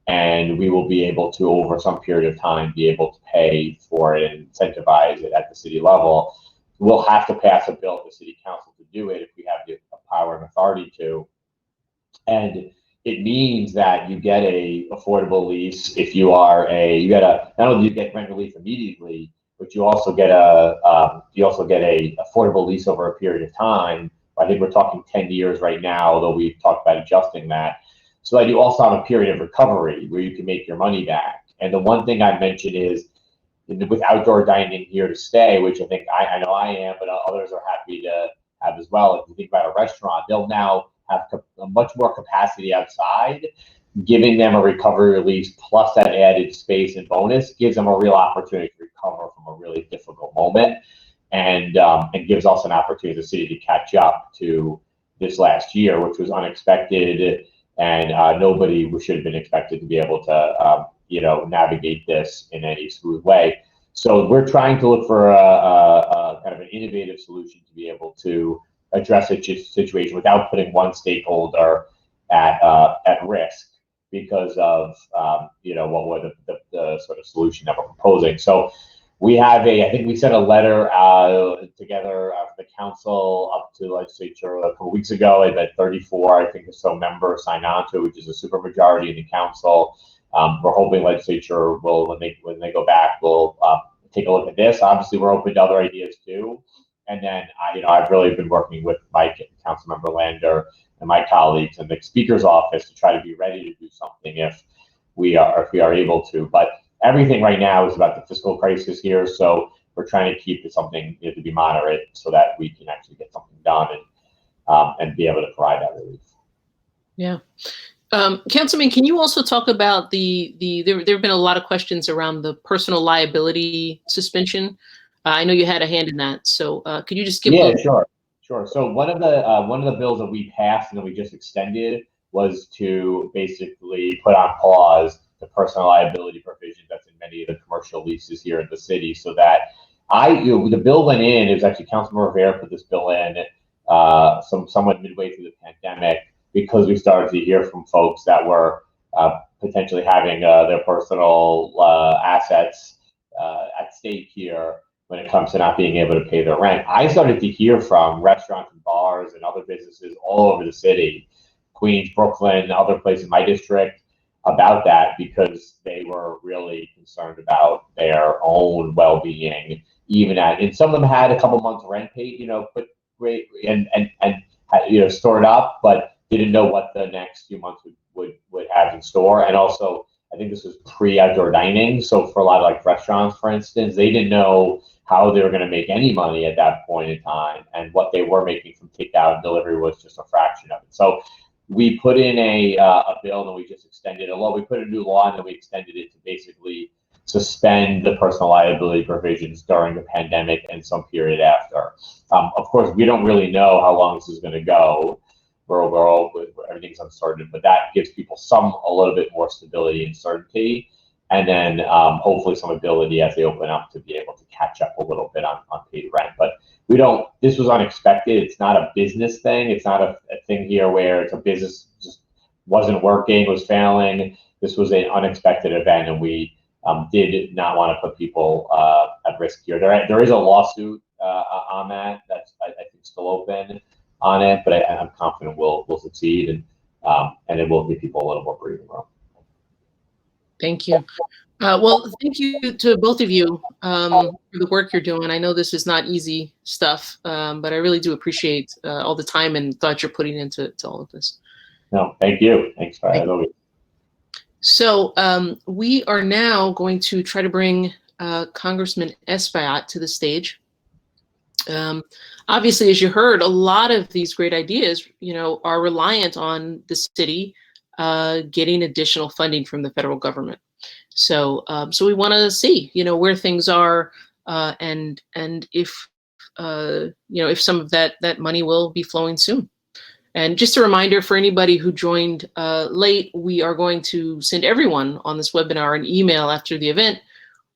and we will be able to, over some period of time, be able to pay for it and incentivize it at the city level. We'll have to pass a bill at the city council to do it if we have the power and authority to. And it means that you get a affordable lease if you are not only do you get rent relief immediately, but you also get a affordable lease over a period of time. I think we're talking 10 years right now, although we've talked about adjusting that. So that you also have a period of recovery where you can make your money back. And the one thing I mentioned is, with outdoor dining here to stay, which I think I know I am, but others are happy to have as well. If you think about a restaurant, they'll now have much more capacity outside. Giving them a recovery release plus that added space and bonus gives them a real opportunity to recover from a really difficult moment, and gives us an opportunity as a city to catch up to this last year, which was unexpected, and nobody should have been expected to be able to navigate this in any smooth way. So we're trying to look for a kind of an innovative solution to be able to address a situation without putting one stakeholder at risk because of what were the sort of solution that we're proposing. So we have I think we sent a letter together from the council up to the legislature a couple weeks ago. I've had 34, I think, or so members sign on to it, which is a super majority in the council. We're hoping legislature will, when they go back, will take a look at this. Obviously, we're open to other ideas too. And then I've really been working with Mike and Councilmember Lander and my colleagues in the Speaker's office to try to be ready to do something if we are able to. But everything right now is about the fiscal crisis here, so we're trying to keep it something to be moderate so that we can actually get something done and be able to provide that relief. Yeah. Councilman, can you also talk about there have been a lot of questions around the personal liability suspension. I know you had a hand in that, so could you just give? Yeah, sure. So one of the bills that we passed and that we just extended was to basically put on pause the personal liability provision that's in many of the commercial leases here in the city, so that the bill went in. It was actually Councilman Rivera put this bill in somewhat midway through the pandemic, because we started to hear from folks that were potentially having their personal assets at stake here when it comes to not being able to pay their rent. I started to hear from restaurants and bars and other businesses all over the city, Queens, Brooklyn, other places in my district, about that because they were really concerned about their own well-being. And some of them had a couple months rent paid, put great and stored up, but didn't know what the next few months would have in store. And also, I think this was pre-outdoor dining, so for a lot of like restaurants, for instance, they didn't know how they were going to make any money at that point in time, and what they were making from takeout and delivery was just a fraction of it. So we put in a bill, and we just extended a law. We put a new law, and then we extended it to basically suspend the personal liability provisions during the pandemic and some period after. Of course, we don't really know how long this is going to go. Everything's uncertain, but that gives people a little bit more stability and certainty, and then hopefully some ability as they open up to be able to catch up a little bit on paid rent. But this was unexpected. It's not a business thing. It's not a thing here where it's a business just wasn't working, was failing. This was an unexpected event, and we did not want to put people at risk here. There is a lawsuit on that that's I think still open on it, but I'm confident we'll succeed, and it will give people a little more breathing room. Thank you. Well, thank you to both of you for the work you're doing. I know this is not easy stuff, but I really do appreciate all the time and thought you're putting into all of this. No, thank you. Thanks for having me. So we are now going to try to bring Congressman Espaillat to the stage. Obviously, as you heard, a lot of these great ideas, are reliant on the city getting additional funding from the federal government. So we want to see, where things are, and if if some of that money will be flowing soon. And just a reminder for anybody who joined late, we are going to send everyone on this webinar an email after the event.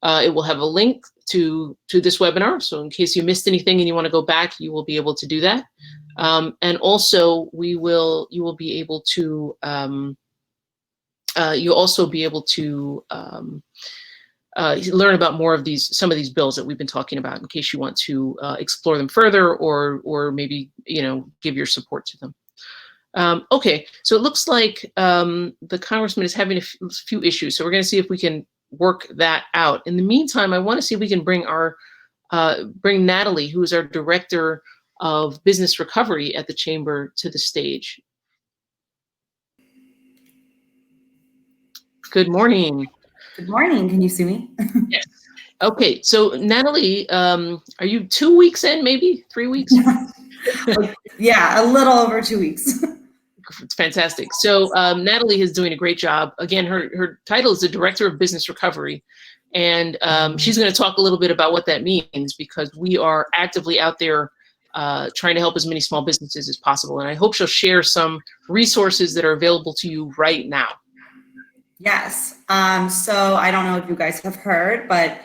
It will have a link to this webinar. So in case you missed anything and you want to go back, you will be able to do that. And also you will be able to, you'll also be able to learn about more of some of these bills that we've been talking about in case you want to explore them further or maybe, give your support to them. Okay, so it looks like the congressman is having a few issues. So we're going to see if we can work that out. In the meantime, I want to see if we can bring bring Natalie, who is our director of business recovery at the chamber, to the stage. Good morning. Good morning. Can you see me? Yes. Okay, so Natalie, are you 2 weeks in, maybe 3 weeks? Yeah, a little over 2 weeks. It's fantastic. So Natalie is doing a great job. Again, her title is the Director of Business Recovery. And she's going to talk a little bit about what that means, because we are actively out there trying to help as many small businesses as possible. And I hope she'll share some resources that are available to you right now. Yes. So I don't know if you guys have heard, but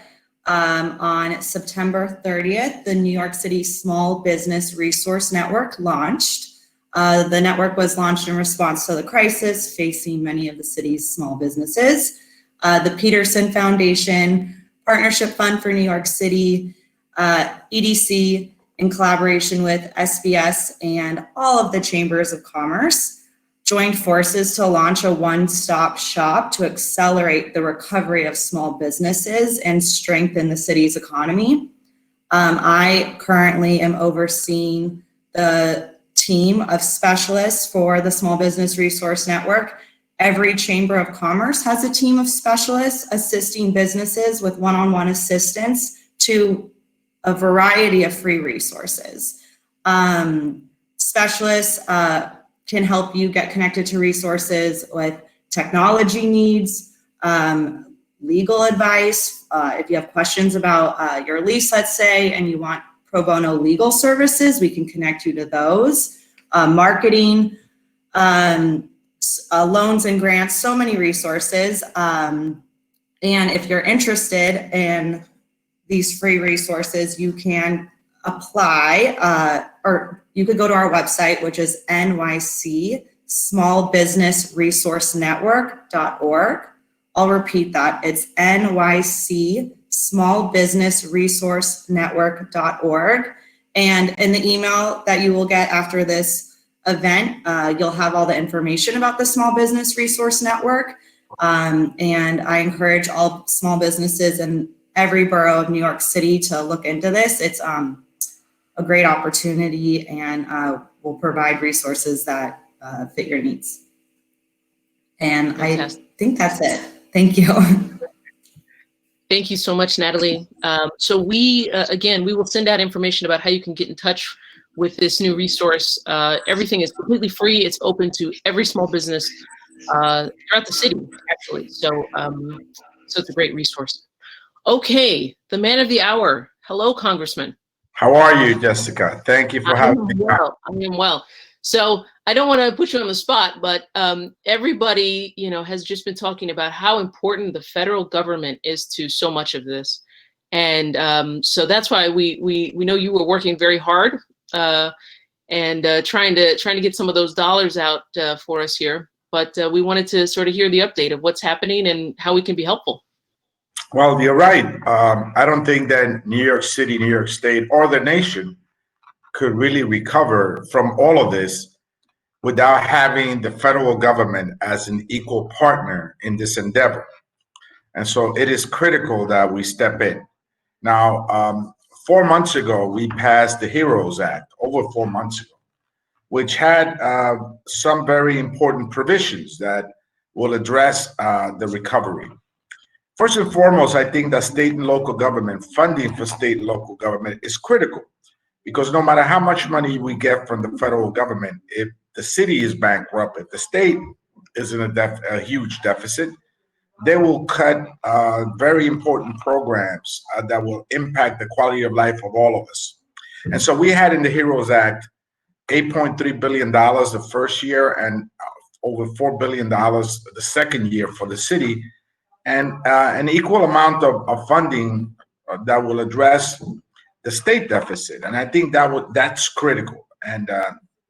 on September 30th, the New York City Small Business Resource Network launched. The network was launched in response to the crisis facing many of the city's small businesses. The Peterson Foundation, Partnership Fund for New York City, EDC, in collaboration with SBS and all of the chambers of commerce, joined forces to launch a one-stop shop to accelerate the recovery of small businesses and strengthen the city's economy. I currently am overseeing the team of specialists for the Small Business Resource Network. Every chamber of commerce has a team of specialists assisting businesses with one-on-one assistance to a variety of free resources. Specialists can help you get connected to resources with technology needs, legal advice. If you have questions about your lease, let's say, and you want pro bono legal services, we can connect you to those. Marketing, loans and grants, so many resources. And if you're interested in these free resources, you can apply, or you could go to our website, which is nyccsb.org. nycsmallbusinessresourcenetwork.org. I'll repeat that. It's nycsmallbusinessresourcenetwork.org. And in the email that you will get after this event, you'll have all the information about the Small Business Resource Network. And I encourage all small businesses in every borough of New York City to look into this. It's a great opportunity and will provide resources that fit your needs. And Fantastic. I think that's it. Thank you. Thank you so much, Natalie. So we, again, we will send out information about how you can get in touch with this new resource. Everything is completely free. It's open to every small business throughout the city, actually. So, so it's a great resource. Okay, the man of the hour. Hello, Congressman. How are you, Jessica? Thank you for having me. I am well. So I don't want to put you on the spot, but everybody, has just been talking about how important the federal government is to so much of this, and so that's why we know you were working very hard and trying to get some of those dollars out for us here. But we wanted to sort of hear the update of what's happening and how we can be helpful. Well, you're right. I don't think that New York City, New York State, or the nation could really recover from all of this without having the federal government as an equal partner in this endeavor. And so it is critical that we step in. Now, 4 months ago, we passed the HEROES Act, over 4 months ago, which had some very important provisions that will address the recovery. First and foremost, I think that state and local government, funding for state and local government is critical, because no matter how much money we get from the federal government, if the city is bankrupt, if the state is in a huge deficit, they will cut very important programs that will impact the quality of life of all of us. And so we had in the HEROES Act $8.3 billion the first year and over $4 billion the second year for the city, and an equal amount of funding that will address the state deficit. And I think that's critical. And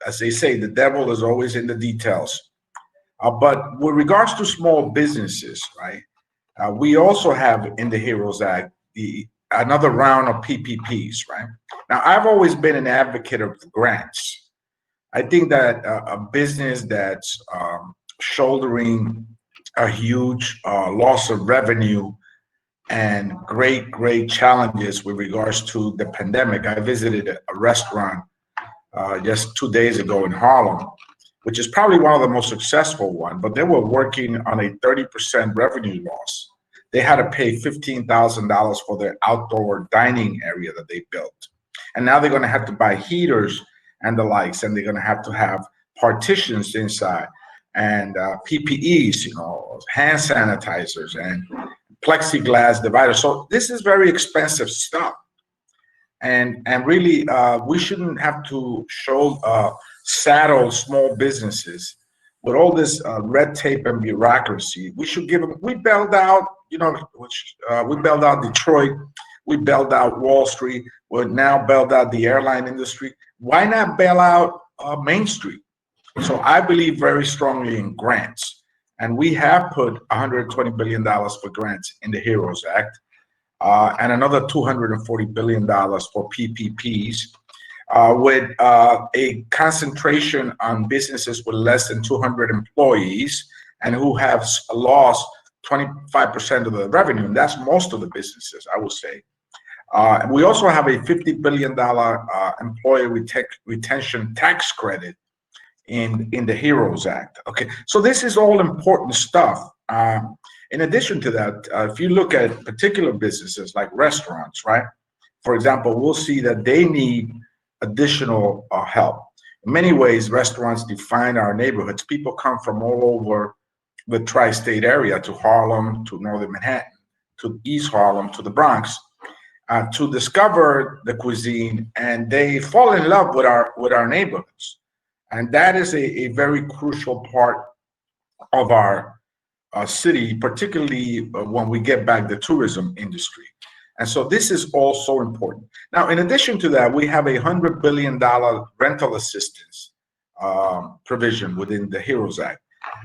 as they say, the devil is always in the details. But with regards to small businesses, right, we also have in the HEROES Act another round of PPPs, right? Now, I've always been an advocate of grants. I think that a business that's shouldering a huge loss of revenue and great challenges with regards to the pandemic. I visited a restaurant just 2 days ago in Harlem, which is probably one of the most successful ones, but they were working on a 30% revenue loss. They had to pay $15,000 for their outdoor dining area that they built. And now they're going to have to buy heaters and the likes, and they're going to have partitions inside and PPEs, hand sanitizers and plexiglass dividers. So this is very expensive stuff. And really, we shouldn't have to saddle small businesses with all this red tape and bureaucracy. We should give them, we bailed out, we bailed out Detroit, we bailed out Wall Street, we're now bailed out the airline industry. Why not bail out Main Street? So I believe very strongly in grants. And we have put $120 billion for grants in the HEROES Act, and another $240 billion for PPPs, with a concentration on businesses with less than 200 employees and who have lost 25% of the revenue. And that's most of the businesses, I would say. We also have a $50 billion employee retention tax credit in the HEROES Act. Okay, so this is all important stuff. In addition to that, if you look at particular businesses like restaurants, right? For example, we'll see that they need additional help. In many ways, restaurants define our neighborhoods. People come from all over the tri-state area, to Harlem, to Northern Manhattan, to East Harlem, to the Bronx, to discover the cuisine, and they fall in love with our neighborhoods. And that is a very crucial part of our city, particularly when we get back the tourism industry. And so this is also important. Now, in addition to that, we have a $100 billion rental assistance provision within the HEROES Act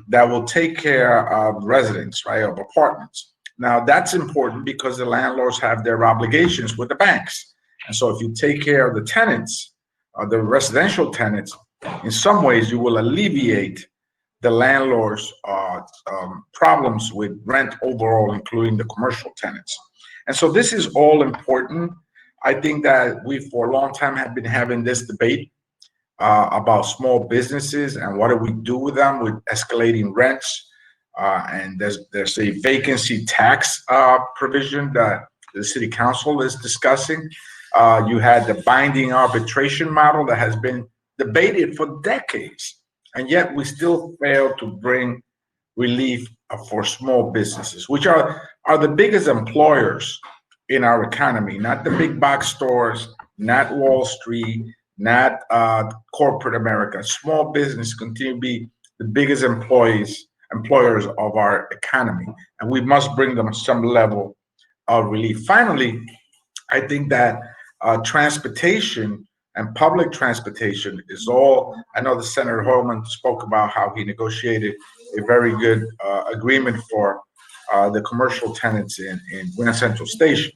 that will take care of residents, right, of apartments. Now, that's important because the landlords have their obligations with the banks. And so if you take care of the tenants, the residential tenants, in some ways you will alleviate the landlord's problems with rent overall, including the commercial tenants. And so this is all important. I think that we, for a long time, have been having this debate about small businesses and what do we do with them with escalating rents. And there's a vacancy tax provision that the city council is discussing. You had the binding arbitration model that has been debated for decades, and yet we still fail to bring relief for small businesses, which are the biggest employers in our economy, not the big box stores, not Wall Street, not corporate America. Small business continue to be the biggest employers of our economy, and we must bring them some level of relief. Finally, I think that transportation and public transportation is all, I know the Senator Hoylman spoke about how he negotiated a very good agreement for the commercial tenants in Grand Central Station.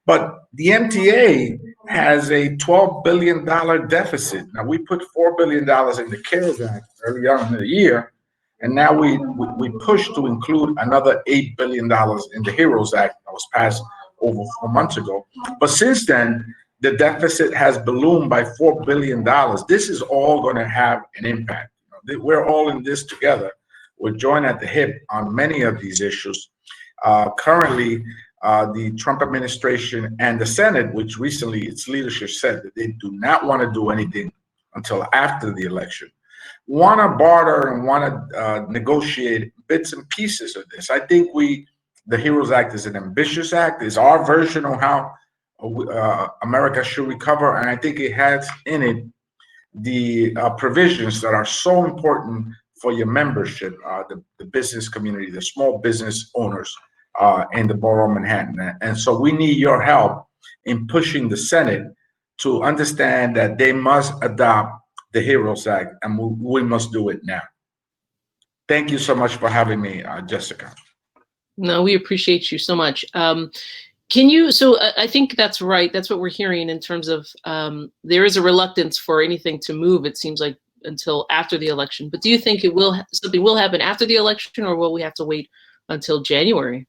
But the MTA has a $12 billion deficit. Now, we put $4 billion in the CARES Act early on in the year, and now we push to include another $8 billion in the HEROES Act that was passed over 4 months ago. But since then, the deficit has ballooned by $4 billion. This is all going to have an impact. We're all in this together. We're joined at the hip on many of these issues. Currently, the Trump administration and the Senate, which recently its leadership said that they do not want to do anything until after the election, want to barter and want to negotiate bits and pieces of this. I think the HEROES Act is an ambitious act. It's our version of how America should recover, and I think it has in it the provisions that are so important for your membership, the business community, the small business owners in the borough of Manhattan. And so we need your help in pushing the Senate to understand that they must adopt the HEROES Act, and we must do it now. Thank you so much for having me, Jessica. No, we appreciate you so much. So I think that's right. That's what we're hearing in terms of there is a reluctance for anything to move, it seems like, until after the election. But do you think something will happen after the election, or will we have to wait until January?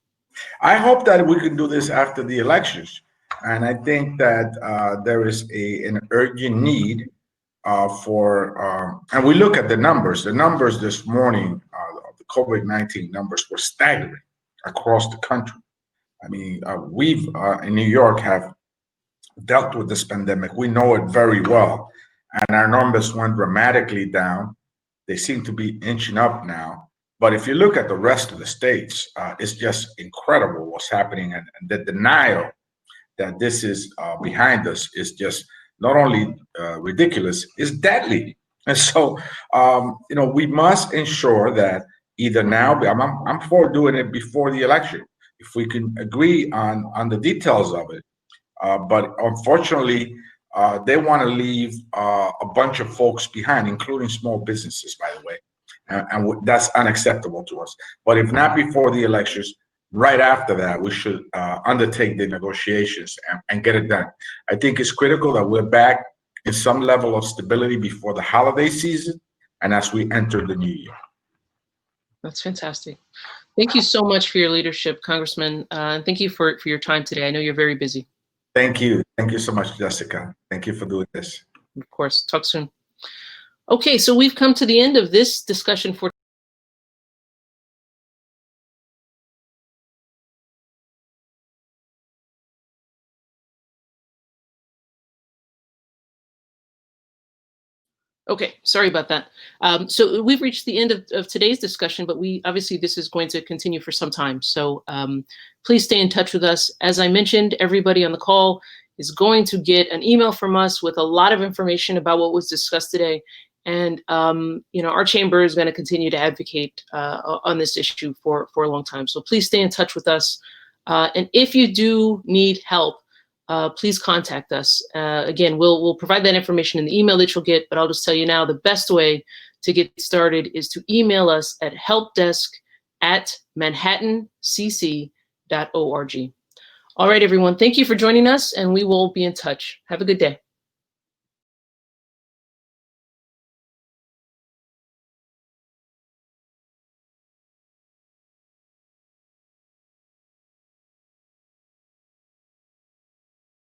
I hope that we can do this after the elections. And I think that there is an urgent need and we look at the numbers. The numbers this morning, the COVID-19 numbers were staggering across the country. I mean, we've in New York have dealt with this pandemic. We know it very well. And our numbers went dramatically down. They seem to be inching up now. But if you look at the rest of the states, it's just incredible what's happening. And the denial that this is behind us is just not only ridiculous, it's deadly. And so, we must ensure that either now, I'm for doing it before the election, if we can agree on the details of it. But unfortunately, they want to leave a bunch of folks behind, including small businesses, by the way. And that's unacceptable to us. But if not before the elections, right after that, we should undertake the negotiations and get it done. I think it's critical that we're back in some level of stability before the holiday season and as we enter the new year. That's fantastic. Thank you so much for your leadership, Congressman. And thank you for your time today. I know you're very busy. Thank you. Thank you so much, Jessica. Thank you for doing this. Of course. Talk soon. Okay, so we've come to the end of this discussion for Okay, sorry about that. So we've reached the end of today's discussion, but obviously this is going to continue for some time. So please stay in touch with us. As I mentioned, everybody on the call is going to get an email from us with a lot of information about what was discussed today. And our chamber is going to continue to advocate on this issue for a long time. So please stay in touch with us. And if you do need help please contact us. Again, we'll provide that information in the email that you'll get, but I'll just tell you now, the best way to get started is to email us at helpdesk@manhattancc.org. All right, everyone, thank you for joining us, and we will be in touch. Have a good day.